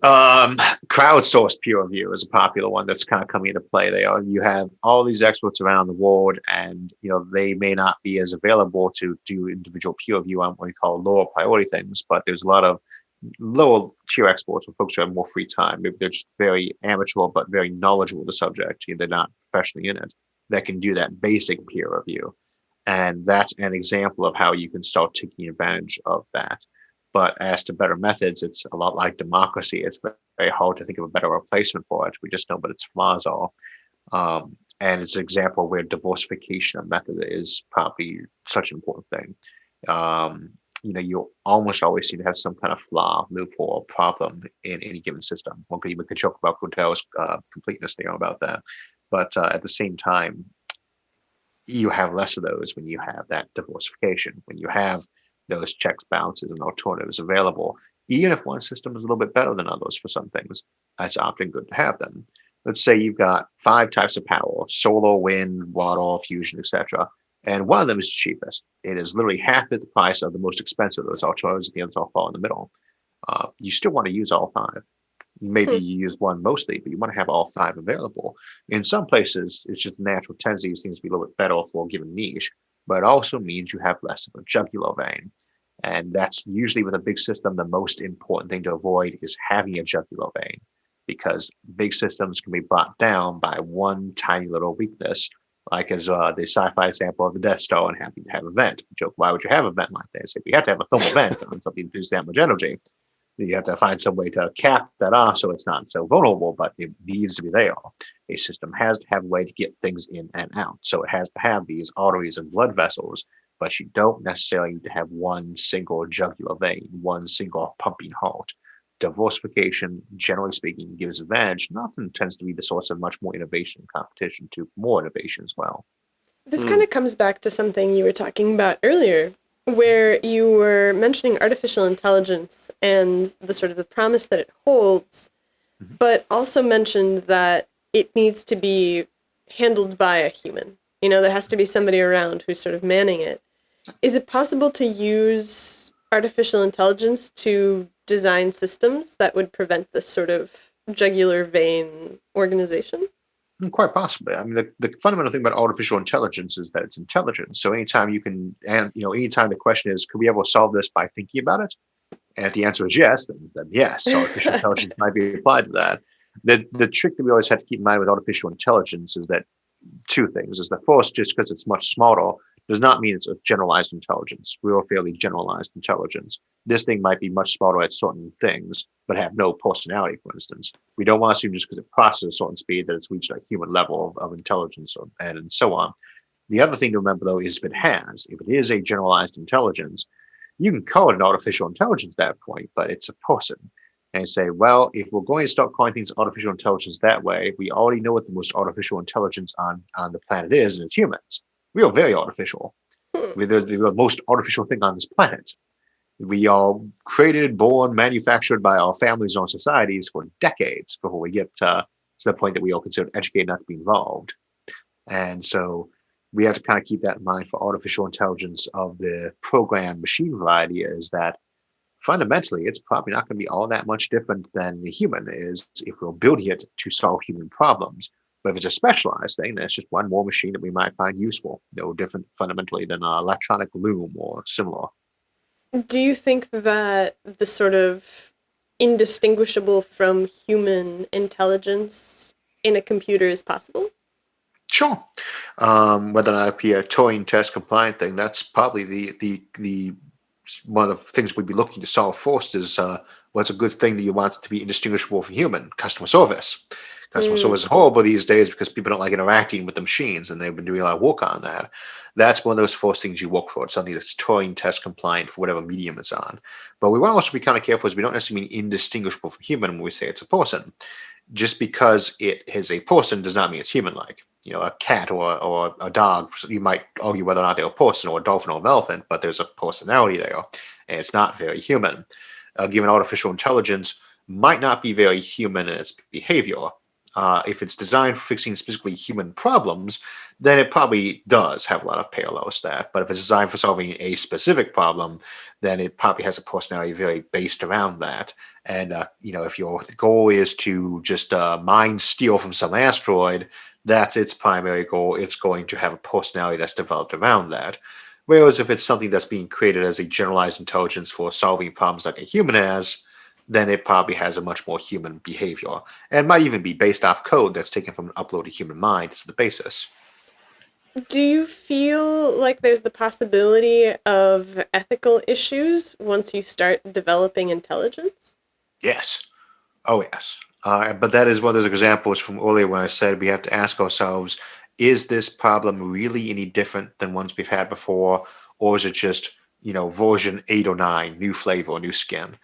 Crowdsourced peer review is a popular one that's kind of coming into play there. You have all these experts around the world, and they may not be as available to do individual peer review on what we call lower priority things, but there's a lot of lower tier experts or folks who have more free time. Maybe they're just very amateur but very knowledgeable of the subject. They're not professionally in it, that can do that basic peer review. And that's an example of how you can start taking advantage of that. But as to better methods, it's a lot like democracy. It's very hard to think of a better replacement for it. We just know what its flaws are. And it's an example where diversification of method is probably such an important thing. You almost always seem to have some kind of flaw, loophole, problem in any given system. One could even joke about Coutel's completeness there about that. But at the same time, you have less of those when you have that diversification, when you have those checks, balances, and alternatives available. Even if one system is a little bit better than others for some things, it's often good to have them. Let's say you've got 5 types of power: solar, wind, water, fusion, etc. And one of them is the cheapest. It is literally half the price of the most expensive of those alternatives, and the others all fall in the middle. You still want to use all 5. Maybe Hmm. you use one mostly, but you want to have all 5 available. In some places, it's just natural tendency these things to be a little bit better for a given niche, but it also means you have less of a jugular vein. And that's usually with a big system, the most important thing to avoid is having a jugular vein, because big systems can be brought down by one tiny little weakness, like as the sci-fi example of the Death Star and having to have a vent. Joke, why would you have a vent like this? If you have to have a thermal vent on something to produce that much energy, you have to find some way to cap that off so it's not so vulnerable, but it needs to be there. A system has to have a way to get things in and out. So it has to have these arteries and blood vessels, but you don't necessarily need to have one single jugular vein, one single pumping heart. Diversification, generally speaking, gives advantage and often tends to be the source of much more innovation and competition to more innovation as well. This kind Hmm. of comes back to something you were talking about earlier, where you were mentioning artificial intelligence and the sort of the promise that it holds, Mhm. but also mentioned that it needs to be handled by a human. You know, there has to be somebody around who's sort of manning it. Is it possible to use artificial intelligence to design systems that would prevent this sort of jugular vein organization? Quite possibly. I mean, the fundamental thing about artificial intelligence is that it's intelligence. So anytime you can, and anytime the question is, could we ever solve this by thinking about it? And if the answer is yes, then yes, artificial intelligence might be applied to that. The trick that we always have to keep in mind with artificial intelligence is that 2 things. Is the first, just because it's much smaller does not mean it's a generalized intelligence, real fairly generalized intelligence. This thing might be much smarter at certain things, but have no personality, for instance. We don't want to assume just because it processes at a certain speed that it's reached a human level of intelligence and so on. The other thing to remember, though, is if it is a generalized intelligence, you can call it an artificial intelligence at that point, but it's a person. And say, well, if we're going to start calling things artificial intelligence that way, we already know what the most artificial intelligence on the planet is, and it's humans. We are very artificial. Hmm. We're the most artificial thing on this planet. We are created, born, manufactured by our families and our societies for decades before we get to the point that we all consider educated not to be involved. And so we have to kind of keep that in mind for artificial intelligence of the program machine variety, is that fundamentally it's probably not going to be all that much different than the human is if we're building it to solve human problems. But if it's a specialized thing, then it's just one more machine that we might find useful, no different fundamentally than an electronic loom or similar. Do you think that the sort of indistinguishable from human intelligence in a computer is possible? Sure. Whether or not it be a Turing test compliant thing, that's probably the one of the things we'd be looking to solve first is what's a good thing that you want to be indistinguishable from human customer service. Customer Hmm. service is horrible these days because people don't like interacting with the machines, and they've been doing a lot of work on that. That's one of those first things you look for. It's something that's Turing test compliant for whatever medium it's on. But we want to also be kind of careful as we don't necessarily mean indistinguishable from human when we say it's a person. Just because it is a person does not mean it's human-like. A cat or a dog, you might argue whether or not they're a person or a dolphin or an elephant, but there's a personality there, and it's not very human. Given artificial intelligence might not be very human in its behavior. If it's designed for fixing specifically human problems, then it probably does have a lot of parallels to that. But if it's designed for solving a specific problem, then it probably has a personality very based around that. And if your goal is to just mind steal from some asteroid, that's its primary goal. It's going to have a personality that's developed around that. Whereas if it's something that's being created as a generalized intelligence for solving problems like a human has, then it probably has a much more human behavior and might even be based off code that's taken from an uploaded human mind as the basis. Do you feel like there's the possibility of ethical issues once you start developing intelligence? Yes. Oh, yes. But that is one of those examples from earlier when I said we have to ask ourselves, is this problem really any different than ones we've had before? Or is it just, version 8 or 9, new flavor, new skin?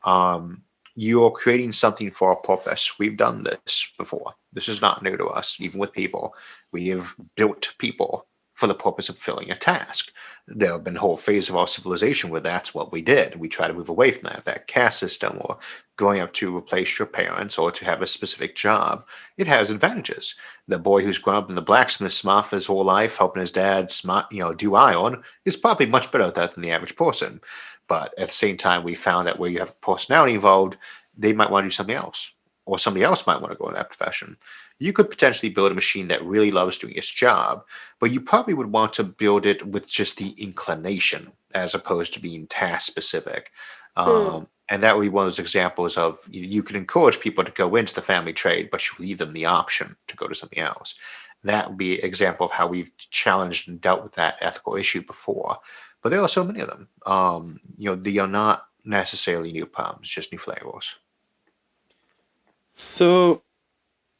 Um, you're creating something for a purpose. We've done this before. This is not new to us, even with people. We have built people for the purpose of filling a task. There have been whole phases of our civilization where that's what we did. We try to move away from that caste system, or going up to replace your parents or to have a specific job. It has advantages. The boy who's grown up in the blacksmith shop his whole life, helping his dad do iron, is probably much better at that than the average person. But at the same time, we found that where you have personality involved, they might want to do something else, or somebody else might want to go in that profession. You could potentially build a machine that really loves doing its job, but you probably would want to build it with just the inclination as opposed to being task specific. Hmm. And that would be one of those examples of you can encourage people to go into the family trade, but you leave them the option to go to something else. That would be an example of how we've challenged and dealt with that ethical issue before. But there are so many of them. They are not necessarily new problems, just new flavors. So,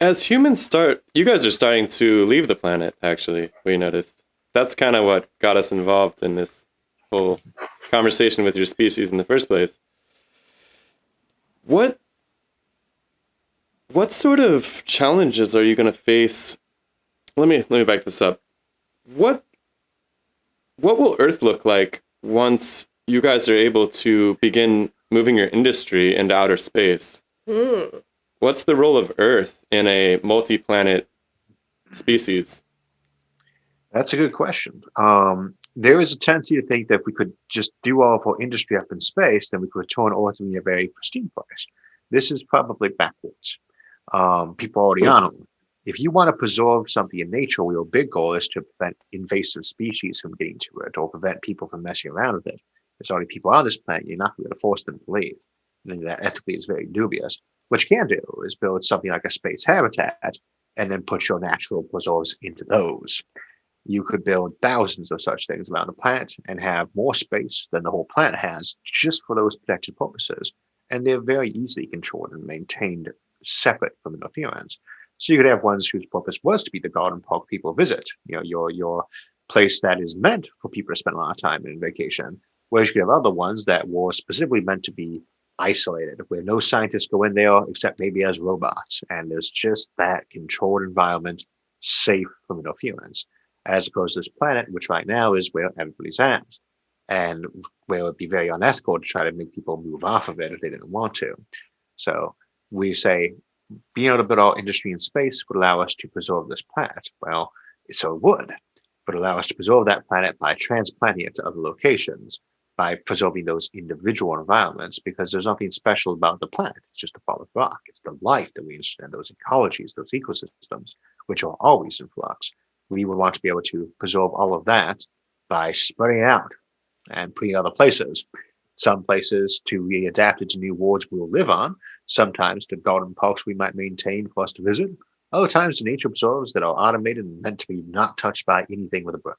as humans start, you guys are starting to leave the planet, actually, we noticed. That's kind of what got us involved in this whole conversation with your species in the first place. What what sort of challenges are you going to face? Let me back this up. What what will Earth look like once you guys are able to begin moving your industry into outer space? Hmm. What's the role of Earth in a multi-planet species? That's a good question. There is a tendency to think that if we could just do all of our industry up in space, then we could return Earth to be a very pristine place. This is probably backwards. People already Hmm. on Earth. If you want to preserve something in nature, your big goal is to prevent invasive species from getting to it or prevent people from messing around with it. There's already people on this planet. You're not going to force them to leave. And that ethically is very dubious. What you can do is build something like a space habitat and then put your natural preserves into those. You could build thousands of such things around the planet and have more space than the whole planet has just for those protected purposes. And they're very easily controlled and maintained separate from interference. So you could have ones whose purpose was to be the garden park people visit, your place that is meant for people to spend a lot of time in vacation. Whereas you could have other ones that were specifically meant to be isolated, where no scientists go in there except maybe as robots. And there's just that controlled environment safe from interference, as opposed to this planet, which right now is where everybody's at, and where it would be very unethical to try to make people move off of it if they didn't want to. So we say being able to build our industry in space would allow us to preserve this planet. Well, so it would, but allow us to preserve that planet by transplanting it to other locations, by preserving those individual environments, because there's nothing special about the planet. It's just a ball of rock. It's the life that we understand, those ecologies, those ecosystems, which are always in flux. We would want to be able to preserve all of that by spreading it out and putting it other places. Some places to be adapted to new worlds we'll live on. Sometimes the garden parks we might maintain for us to visit. Other times the nature preserves that are automated and meant to be not touched by anything with a brain.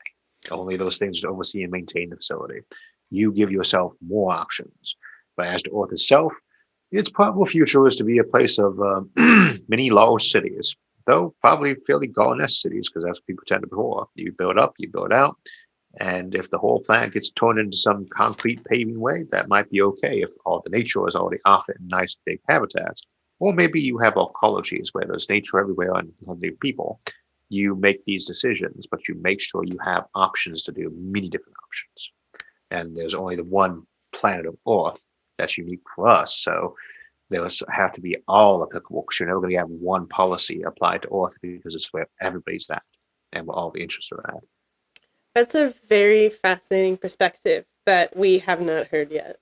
Only those things to oversee and maintain the facility. You give yourself more options. But as to Earth itself, its probable future is to be a place of many large cities, though probably fairly garden-esque cities, because that's what people tend to before. You build up, you build out, and if the whole planet gets turned into some concrete paving way, that might be okay if all the nature is already off it in nice big habitats. Or maybe you have ecologies where there's nature everywhere and plenty of people. You make these decisions, but you make sure you have options to do many different options. And there's only the one planet of Earth that's unique for us. So those have to be all applicable because you're never going to have one policy applied to Earth because it's where everybody's at and where all the interests are at. That's a very fascinating perspective that we have not heard yet.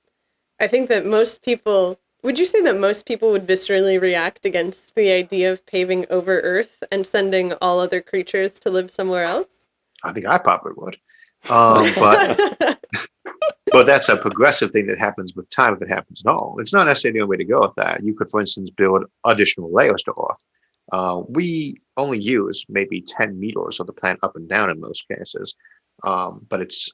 I think that most people, would you say that most people would viscerally react against the idea of paving over Earth and sending all other creatures to live somewhere else? I think I probably would. But but that's a progressive thing that happens with time if it happens at all. It's not necessarily the only way to go with that. You could, for instance, build additional layers to Earth. We only use maybe 10 meters of the planet up and down in most cases, but it's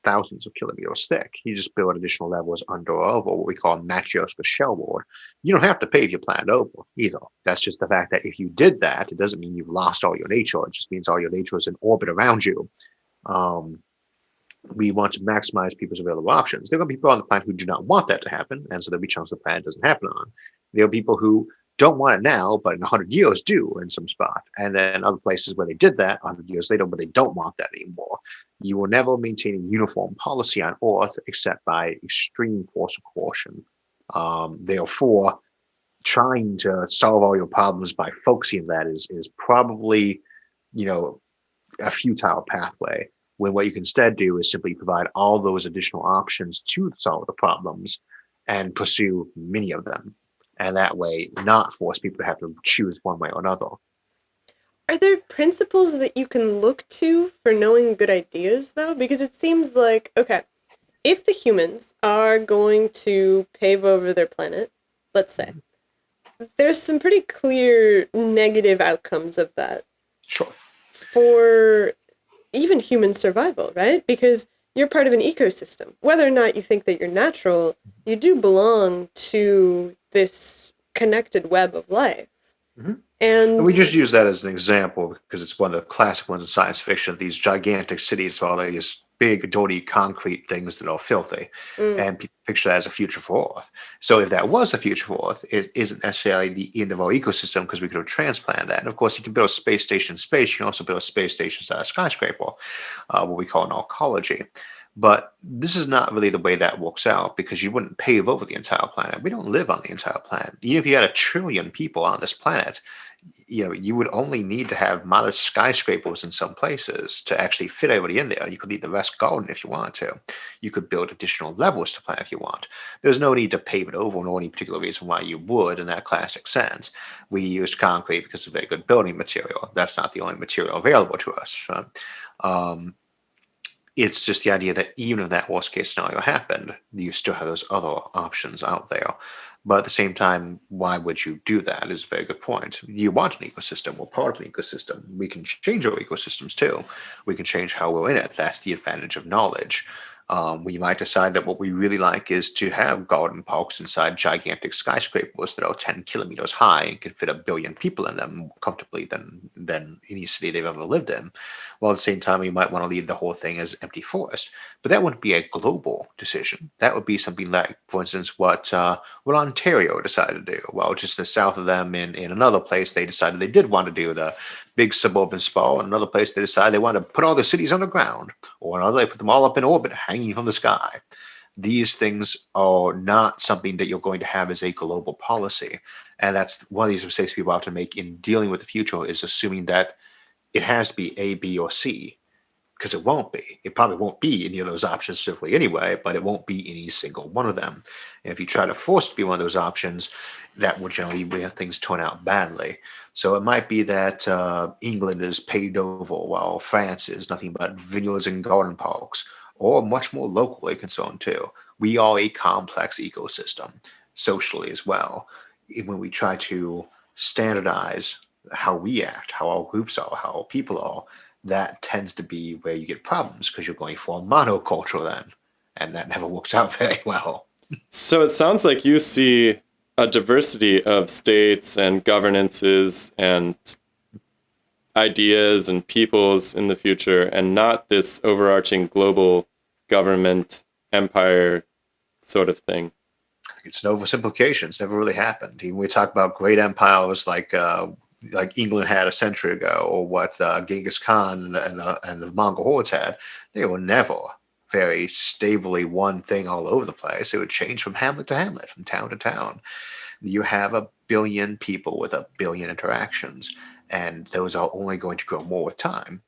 thousands of kilometers thick. You just build additional levels under or over what we call Matryoshka shellboard. You don't have to pave your planet over either. That's just the fact that if you did that, it doesn't mean you've lost all your nature. It just means all your nature is in orbit around you. Um, we want to maximize people's available options. There are going to be people on the planet who do not want that to happen, and so there'll be chunks of the planet doesn't happen on. There are people who don't want it now, but in 100 years do in some spot. And then other places where they did that 100 years later, but they don't want that anymore. You will never maintain a uniform policy on Earth except by extreme force of coercion. Therefore, trying to solve all your problems by focusing that is probably, you know, a futile pathway, when what you can instead do is simply provide all those additional options to solve the problems and pursue many of them. And that way, not force people to have to choose one way or another. Are there principles that you can look to for knowing good ideas, though? Because it seems like, okay, if the humans are going to pave over their planet, let's say, there's some pretty clear negative outcomes of that Sure. for even human survival, right? Because you're part of an ecosystem. Whether or not you think that you're natural, you do belong to this connected web of life. Mhm. And And we just use that as an example because it's one of the classic ones in science fiction. These gigantic cities, with all these big, dirty concrete things that are filthy, mm, and people picture that as a future for Earth. So if that was the future for Earth, it isn't necessarily the end of our ecosystem because we could have transplanted that. And of course, you can build a space station in space. You can also build a space station inside a skyscraper, what we call an ecology. But this is not really the way that works out because you wouldn't pave over the entire planet. We don't live on the entire planet. Even if you had 1 trillion people on this planet, you would only need to have modest skyscrapers in some places to actually fit everybody in there. You could leave the rest garden if you wanted to. You could build additional levels to plant if you want. There's no need to pave it over, nor any particular reason why you would in that classic sense. We use concrete because it's a very good building material. That's not the only material available to us. Um, it's just the idea that even if that worst case scenario happened, you still have those other options out there. But at the same time, why would you do that is a very good point. You want an ecosystem. We're part of an ecosystem. We can change our ecosystems too. We can change how we're in it. That's the advantage of knowledge. We might decide that what we really like is to have garden parks inside gigantic skyscrapers that are 10 kilometers high and can fit 1 billion people in them more comfortably than any city they've ever lived in. While at the same time, you might want to leave the whole thing as empty forest. But that wouldn't be a global decision. That would be something like, for instance, what Ontario decided to do. Well, just the south of them in another place, they decided they did want to do the big suburban sprawl. In another place, they decided they wanted to put all the cities underground. Or another, they put them all up in orbit, hanging from the sky. These things are not something that you're going to have as a global policy. And that's one of these mistakes people often make in dealing with the future, is assuming that it has to be A, B, or C, because it won't be. It probably won't be any of those options specifically anyway, but it won't be any single one of them. And if you try to force it to be one of those options, that will generally where things turn out badly. So it might be that England is paved over while France is nothing but vineyards and garden parks, or much more locally concerned too. We are a complex ecosystem socially as well. When we try to standardize how we act, how our groups are, how our people are, that tends to be where you get problems because you're going for a monoculture then, and that never works out very well. So it sounds like you see a diversity of states and governances and ideas and peoples in the future, and not this overarching global government empire sort of thing. I think it's an oversimplification. It's never really happened. Even we talk about great empires like England had a century ago, or what Genghis Khan and the Mongol hordes had. They were never very stably one thing all over the place. It would change from hamlet to hamlet, from town to town. You have 1 billion people with 1 billion interactions, and those are only going to grow more with time.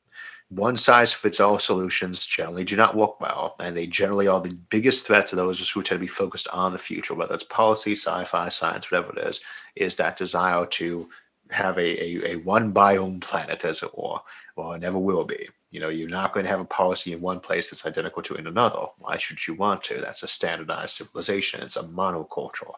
One size fits all solutions generally do not work well, and they generally are the biggest threat to those who tend to be focused on the future, whether it's policy, sci-fi, science, whatever it is that desire to have a one biome planet, as it were. Well, it never will be. You're not going to have a policy in one place that's identical to in another. Why should you want to? That's a standardized civilization. It's a monoculture.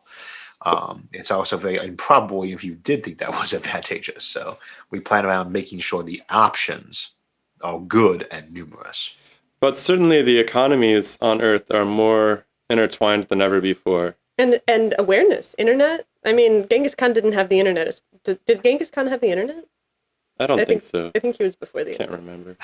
It's also very improbable if you did think that was advantageous. So we plan around making sure the options are good and numerous. But certainly the economies on Earth are more intertwined than ever before. And awareness, internet. I mean, Genghis Khan didn't have the internet. Did Genghis Khan have the internet? I don't think so. I think he was before the Can't internet. remember.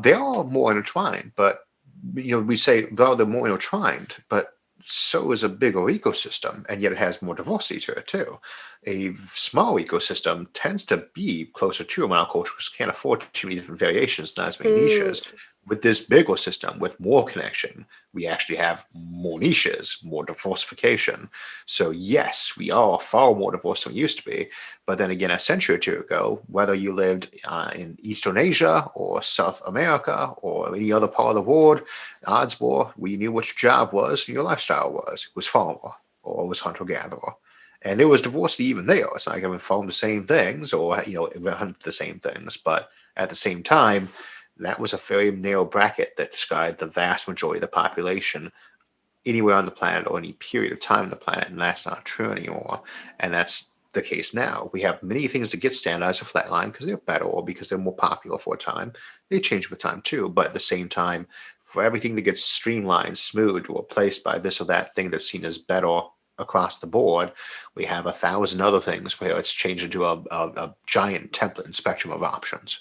They are more intertwined, but we say, well, they're more intertwined, but so is a bigger ecosystem, and yet it has more diversity to it too. A small ecosystem tends to be closer to a monoculture because it can't afford too many different variations, not as many niches. With this bigger system, with more connection, we actually have more niches, more diversification. So yes, we are far more diverse than we used to be. But then again, a century or two ago, whether you lived in Eastern Asia or South America or any other part of the world, odds were we knew what your job was and your lifestyle was. It was farmer or it was hunter-gatherer. And there was diversity even there. It's not like everyone farmed the same things or everyone hunted the same things. But at the same time, that was a very narrow bracket that described the vast majority of the population anywhere on the planet or any period of time on the planet, and that's not true anymore. And that's the case now. We have many things that get standardized or flatline because they're better or because they're more popular for a time. They change with time too, but at the same time, for everything that gets streamlined, smoothed, or replaced by this or that thing that's seen as better across the board, we have 1,000 other things where it's changed into a giant template and spectrum of options.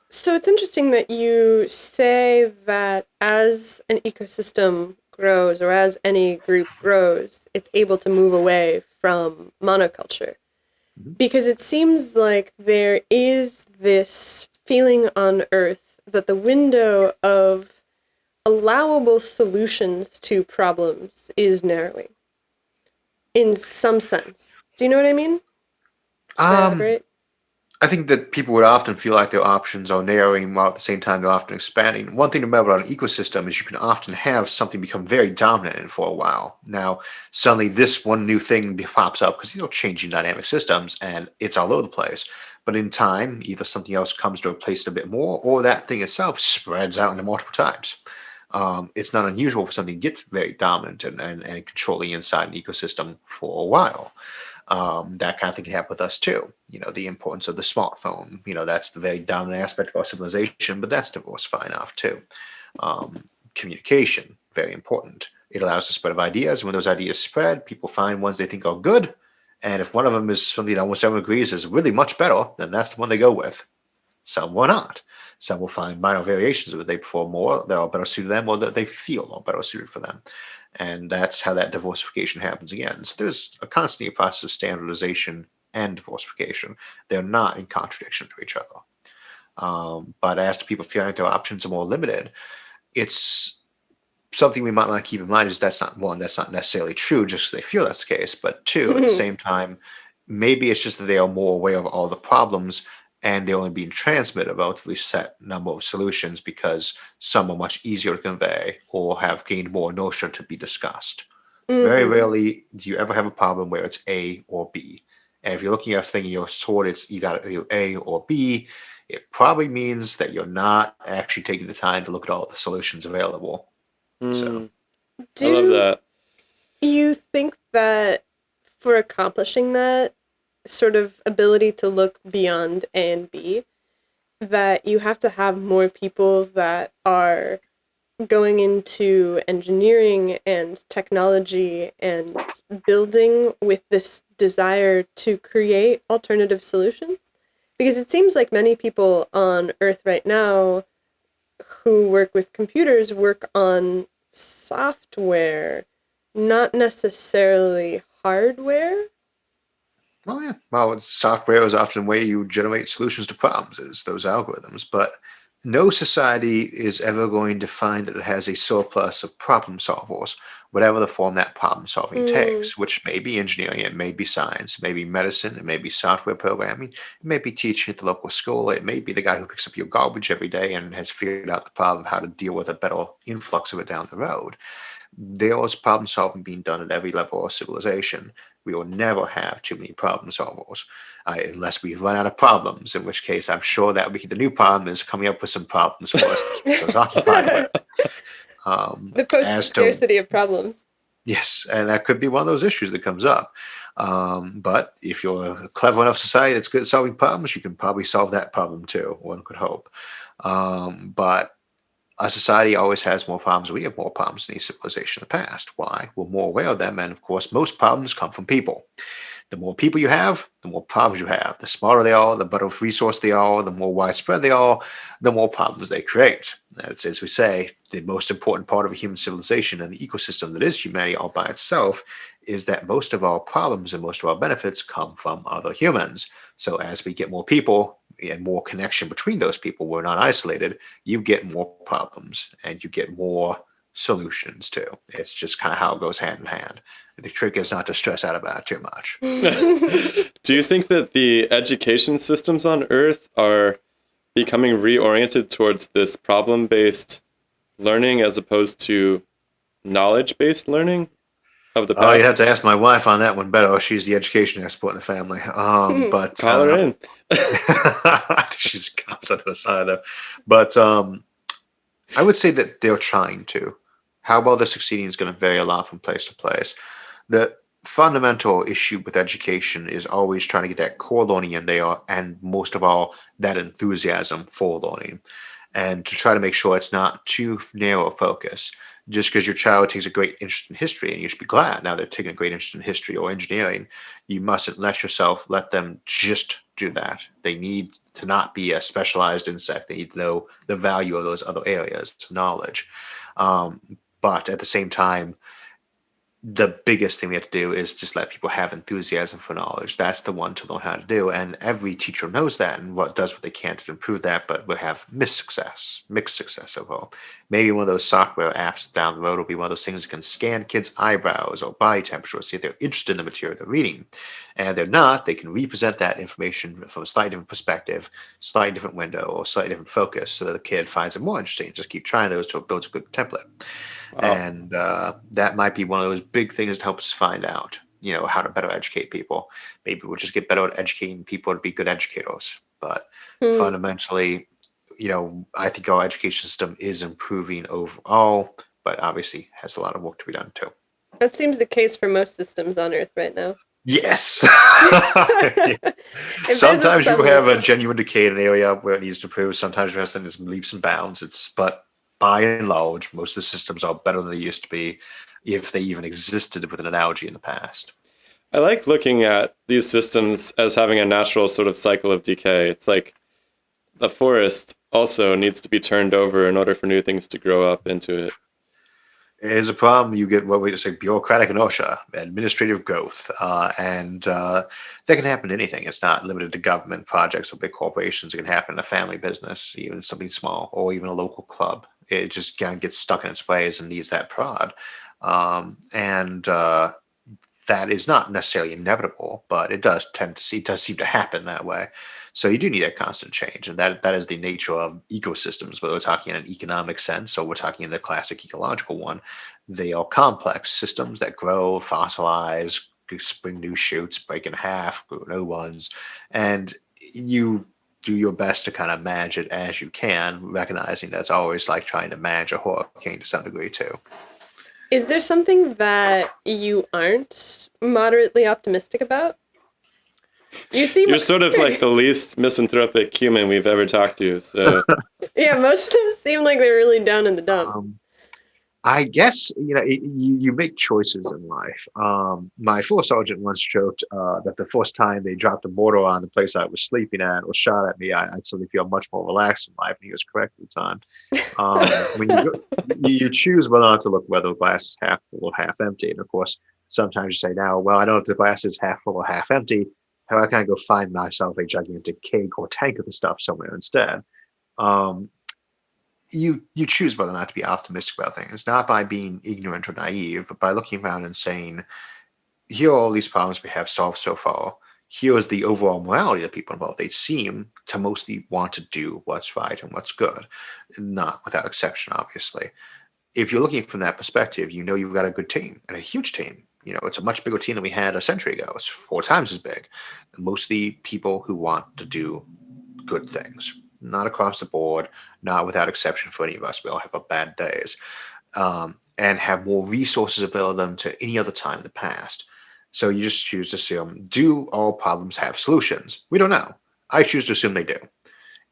So it's interesting that you say that as an ecosystem grows or as any group grows, it's able to move away from monoculture. Because it seems like there is this feeling on Earth that the window of allowable solutions to problems is narrowing. In some sense. Do you know what I mean? Elaborate? I think that people would often feel like their options are narrowing while at the same time they're often expanding. One thing to remember about an ecosystem is you can often have something become very dominant in for a while. Now, suddenly this one new thing pops up because changing dynamic systems and it's all over the place. But in time, either something else comes to replace it a bit more or that thing itself spreads out into multiple types. It's not unusual for something to get very dominant and controlling inside an ecosystem for a while. That kind of thing can happen with us too. The importance of the smartphone. That's the very dominant aspect of our civilization, but that's diversifying off too. Communication, very important. It allows the spread of ideas. When those ideas spread, people find ones they think are good. And if one of them is something that almost everyone agrees is really much better, then that's the one they go with. Some will not. Some will find minor variations that they prefer more, that are better suited to them, or that they feel are better suited for them. And that's how that diversification happens again. So there's a constantly a process of standardization and diversification. They're not in contradiction to each other. But as to people feeling like their options are more limited, it's something we might want to keep in mind is that's not necessarily true just because they feel that's the case. But two, at the same time, maybe it's just that they are more aware of all the problems and they're only being transmitted a relatively set number of solutions because some are much easier to convey or have gained more inertia to be discussed. Very rarely do you ever have a problem where it's A or B. And if you're looking at a thing in your sword, it's you got A or B. It probably means that you're not actually taking the time to look at all the solutions available. So I love that. Do you think that for accomplishing that sort of ability to look beyond A and B, that you have to have more people that are going into engineering and technology and building with this desire to create alternative solutions? Because it seems like many people on Earth right now who work with computers work on software, not necessarily hardware. Well, yeah. Well, software is often the way you generate solutions to problems, is those algorithms. But no society is ever going to find that it has a surplus of problem solvers, whatever the form that problem solving takes, which may be engineering, it may be science, it may be medicine, it may be software programming, it may be teaching at the local school, it may be the guy who picks up your garbage every day and has figured out the problem of how to deal with a better influx of it down the road. There is problem solving being done at every level of civilization. We will never have too many problem solvers unless we run out of problems, in which case I'm sure that would be the new problem is coming up with some problems for us to keep us occupied with. The As to post-scarcity of problems. Yes, and that could be one of those issues that comes up. But if you're a clever enough society that's good at solving problems, you can probably solve that problem too. One could hope. But our society always has more problems. We have more problems than any civilization in the past. Why? We're more aware of them, and of course, most problems come from people. The more people you have, the more problems you have. The smarter they are, the better resource they are, the more widespread they are, the more problems they create. As we say, the most important part of a human civilization and the ecosystem that is humanity all by itself is that most of our problems and most of our benefits come from other humans. So as we get more people and more connection between those people, we're not isolated, you get more problems and you get more solutions too. It's just kind of how it goes hand in hand. The trick is not to stress out about it too much. Do you think that the education systems on Earth are becoming reoriented towards this problem-based learning as opposed to knowledge-based learning of the Oh, you past? have to ask my wife on that one better. She's the education expert in the family. But Call her in. she's comes on the side though. But I would say that they're trying to. How well they're succeeding is going to vary a lot from place to place. The fundamental issue with education is always trying to get that core learning in there, and most of all, that enthusiasm for learning, and to try to make sure it's not too narrow a focus. Just because your child takes a great interest in history, and you should be glad now they're taking a great interest in history or engineering, you mustn't let them just do that. They need to not be a specialized insect. They need to know the value of those other areas of knowledge. Um, but at the same time, the biggest thing we have to do is just let people have enthusiasm for knowledge. That's the one to learn how to do. And every teacher knows that and does what they can to improve that, but will have mixed success overall. Maybe one of those software apps down the road will be one of those things that can scan kids' eyebrows or body temperature, see if they're interested in the material they're reading. And if they're not, they can represent that information from a slightly different perspective, slightly different window, or slightly different focus so that the kid finds it more interesting. Just keep trying those till it builds a good template. Wow. And that might be one of those big things to help us find out, how to better educate people. Maybe we'll just get better at educating people to be good educators. But Hmm. fundamentally, I think our education system is improving overall, but obviously has a lot of work to be done too. That seems the case for most systems on Earth right now. Yes. If there's a Sometimes you have a subject, genuine decay in an area where it needs to improve. Sometimes you have something that's leaps and bounds. But by and large, most of the systems are better than they used to be, if they even existed with an analogy in the past. I like looking at these systems as having a natural sort of cycle of decay. It's like the forest also needs to be turned over in order for new things to grow up into it. Is a problem. You get what we just say bureaucratic inertia, administrative growth, and that can happen to anything. It's not limited to government projects or big corporations. It can happen in a family business, even something small, or even a local club. It just kind of gets stuck in its ways and needs that prod. And that is not necessarily inevitable, but it does seem to happen that way. So you do need that constant change, and that is the nature of ecosystems. Whether we're talking in an economic sense or we're talking in the classic ecological one, they are complex systems that grow, fossilize, spring new shoots, break in half, grow new ones, and you do your best to kind of manage it as you can, recognizing that's always like trying to manage a hurricane to some degree too. is there something that you aren't moderately optimistic about? You seem, You're sort of like the least misanthropic human we've ever talked to. So yeah, most of them seem like they're really down in the dumps. Um, I guess you make choices in life. My former sergeant once joked that the first time they dropped a mortar on the place I was sleeping at or shot at me, I'd suddenly feel much more relaxed in life, and he was correct at the time. When you choose whether or not to look whether the glass is half full or half empty, and of course, sometimes you say now, well, I don't know if the glass is half full or half empty. How I kind of go find myself a gigantic cake or tank of the stuff somewhere instead. Um, you choose whether or not to be optimistic about things, not by being ignorant or naive, but by looking around and saying, here are all these problems we have solved so far. Here is the overall morality of the people involved. They seem to mostly want to do what's right and what's good, not without exception, obviously. If you're looking from that perspective, you've got a good team and a huge team. It's a much bigger team than we had a century ago. It's 4 times as big. Mostly people who want to do good things, not across the board, not without exception for any of us. We all have our bad days. and have more resources available to them to any other time in the past. So you just choose to assume, do all problems have solutions? We don't know. I choose to assume they do.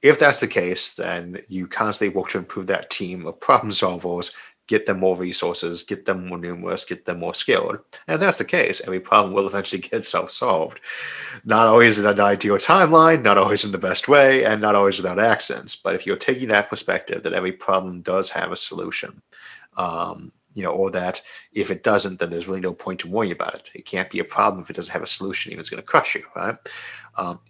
If that's the case, then you constantly work to improve that team of problem solvers, get them more resources, get them more numerous, get them more skilled. And if that's the case, every problem will eventually get itself solved. Not always in an ideal timeline, not always in the best way, and not always without accidents. But if you're taking that perspective that every problem does have a solution, or that if it doesn't, then there's really no point to worry about it. It can't be a problem if it doesn't have a solution, even it's going to crush you, right?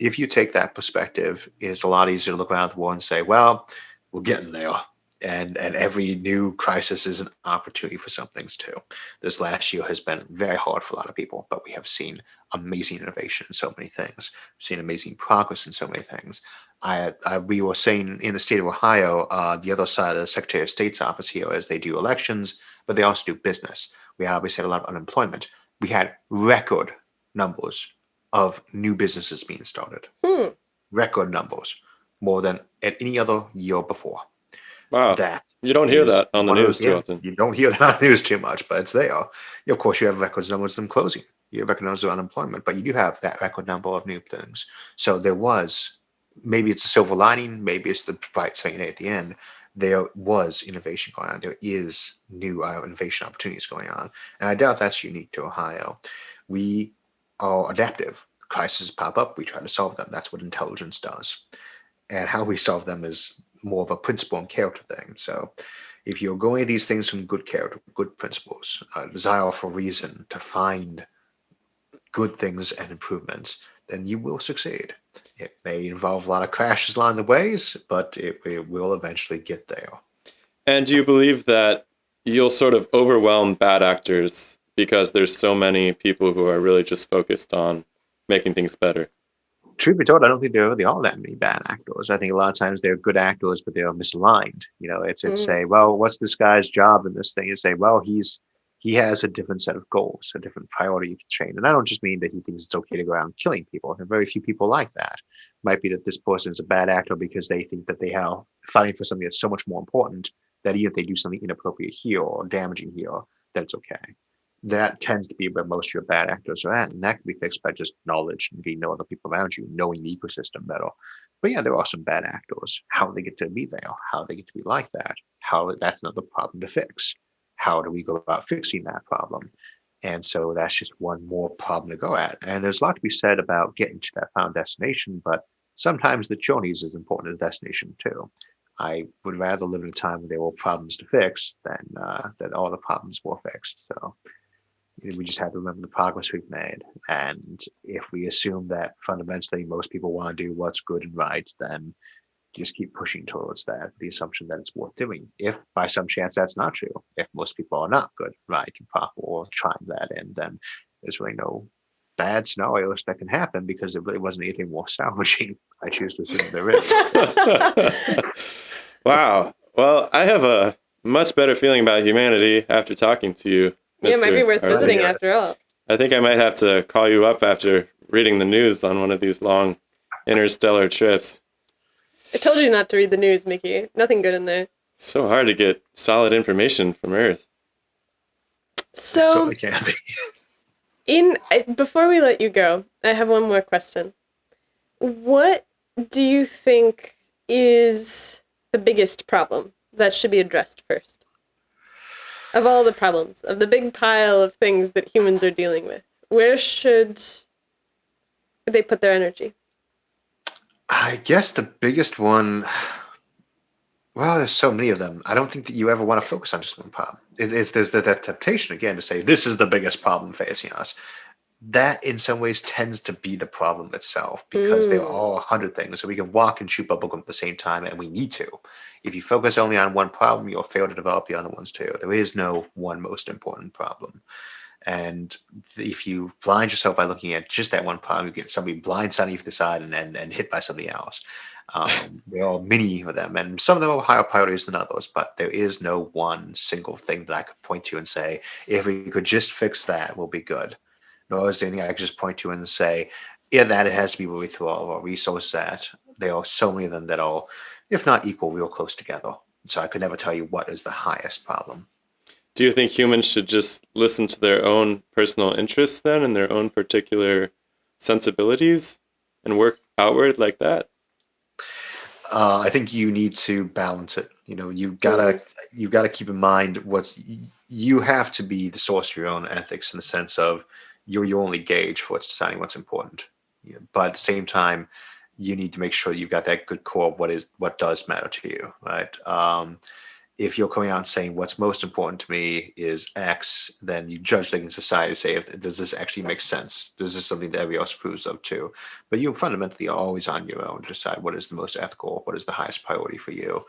If you take that perspective, it's a lot easier to look around the world and say, well, we're getting there. And every new crisis is an opportunity for some things too. This last year has been very hard for a lot of people, but we have seen amazing innovation in so many things. We've seen amazing progress in so many things. We were saying in the state of Ohio, the other side of the Secretary of State's office here, is they do elections, but they also do business. We obviously had a lot of unemployment. We had record numbers of new businesses being started. Record numbers, more than at any other year before. Wow. That you don't hear that on the news too yeah, often. You don't hear that on the news too much, but it's there. Of course, you have record numbers of them closing. You have record numbers of unemployment, but you do have that record number of new things. So there was, maybe it's a silver lining, maybe it's the bright saying at the end, there was innovation going on. There is new innovation opportunities going on. And I doubt that's unique to Ohio. We are adaptive. Crises pop up, we try to solve them. That's what intelligence does. And how we solve them is more of a principle and character thing. So if you're going at these things from good character, good principles, a desire for reason to find good things and improvements, then you will succeed. It may involve a lot of crashes along the ways, but it will eventually get there. And do you believe that you'll sort of overwhelm bad actors because there's so many people who are really just focused on making things better? Truth be told, I don't think there really are that many bad actors. I think a lot of times they're good actors, but they are misaligned. It's say, well, what's this guy's job in this thing? It's say, well, he has a different set of goals, a different priority to train. And I don't just mean that he thinks it's okay to go around killing people. There are very few people like that. It might be that this person is a bad actor because they think that they are fighting for something that's so much more important that even if they do something inappropriate here or damaging here, that's okay. That tends to be where most of your bad actors are at, and that can be fixed by just knowledge and getting to know other people around you, knowing the ecosystem better. But yeah, there are some bad actors. How they get to be there, how they get to be like that, how that's another problem to fix. How do we go about fixing that problem? And so that's just one more problem to go at. And there's a lot to be said about getting to that final destination, but sometimes the journey is as important as the destination too. I would rather live in a time where there were problems to fix than that all the problems were fixed. So we just have to remember the progress we've made. And if we assume that fundamentally most people want to do what's good and right, then just keep pushing towards that, the assumption that it's worth doing. If by some chance that's not true, if most people are not good, right, and proper or trying that in, then there's really no bad scenarios that can happen because there really wasn't anything worth salvaging. I choose to assume there is. Wow. Well, I have a much better feeling about humanity after talking to you. Yeah, it might be Mr. worth Arthur. visiting after all. I think I might have to call you up after reading the news on one of these long interstellar trips. I told you not to read the news, Mickey. Nothing good in there. So hard to get solid information from Earth. So, It can be. Before we let you go, I have one more question. What do you think is the biggest problem that should be addressed first? Of all the problems, of the big pile of things that humans are dealing with, where should they put their energy? I guess the biggest one, well, there's so many of them. I don't think that you ever want to focus on just one problem. There's that temptation again to say, this is the biggest problem facing us. That in some ways tends to be the problem itself because there are 100 things. So we can walk and chew bubblegum at the same time, and we need to. If you focus only on one problem, you'll fail to develop the other ones too. There is no one most important problem. And if you blind yourself by looking at just that one problem, you get somebody blindsided you to the side and hit by somebody else. There are many of them, and some of them are higher priorities than others, but there is no one single thing that I could point to and say, if we could just fix that, we'll be good. Nor is there anything I could just point to and say, yeah, that it has to be where we throw all of our resources at. There are so many of them that are, if not equal, real close together. So I could never tell you what is the highest problem. Do you think humans should just listen to their own personal interests then and their own particular sensibilities and work outward like that? I think you need to balance it. You've gotta keep in mind you have to be the source of your own ethics in the sense of you're your only gauge for what's deciding what's important. Yeah, but at the same time, you need to make sure you've got that good core of what does matter to you, right? If you're coming out and saying what's most important to me is X, then you judge things in society to say, does this actually make sense? Does this something that everybody else approves of too? But you fundamentally are always on your own to decide what is the most ethical, what is the highest priority for you.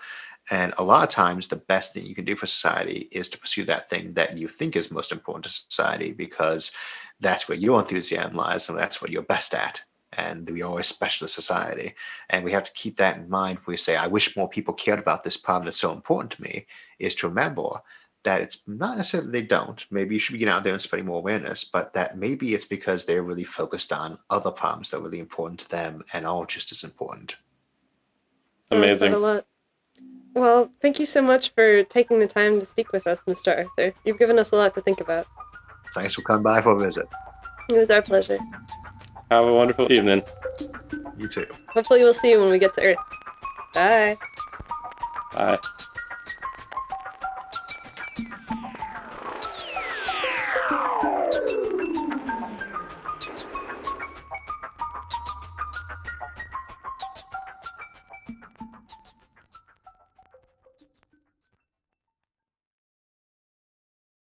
And a lot of times, the best thing you can do for society is to pursue that thing that you think is most important to society because that's where your enthusiasm lies and that's what you're best at. And we are a specialist society. And we have to keep that in mind when we say, I wish more people cared about this problem that's so important to me, is to remember that it's not necessarily they don't. Maybe you should be getting out there and spreading more awareness, but that maybe it's because they're really focused on other problems that are really important to them and are just as important. I like that Amazing. a lot. Well, thank you so much for taking the time to speak with us, Mr. Arthur. You've given us a lot to think about. Thanks for coming by for a visit. It was our pleasure. Have a wonderful evening. You too. Hopefully we'll see you when we get to Earth. Bye. Bye.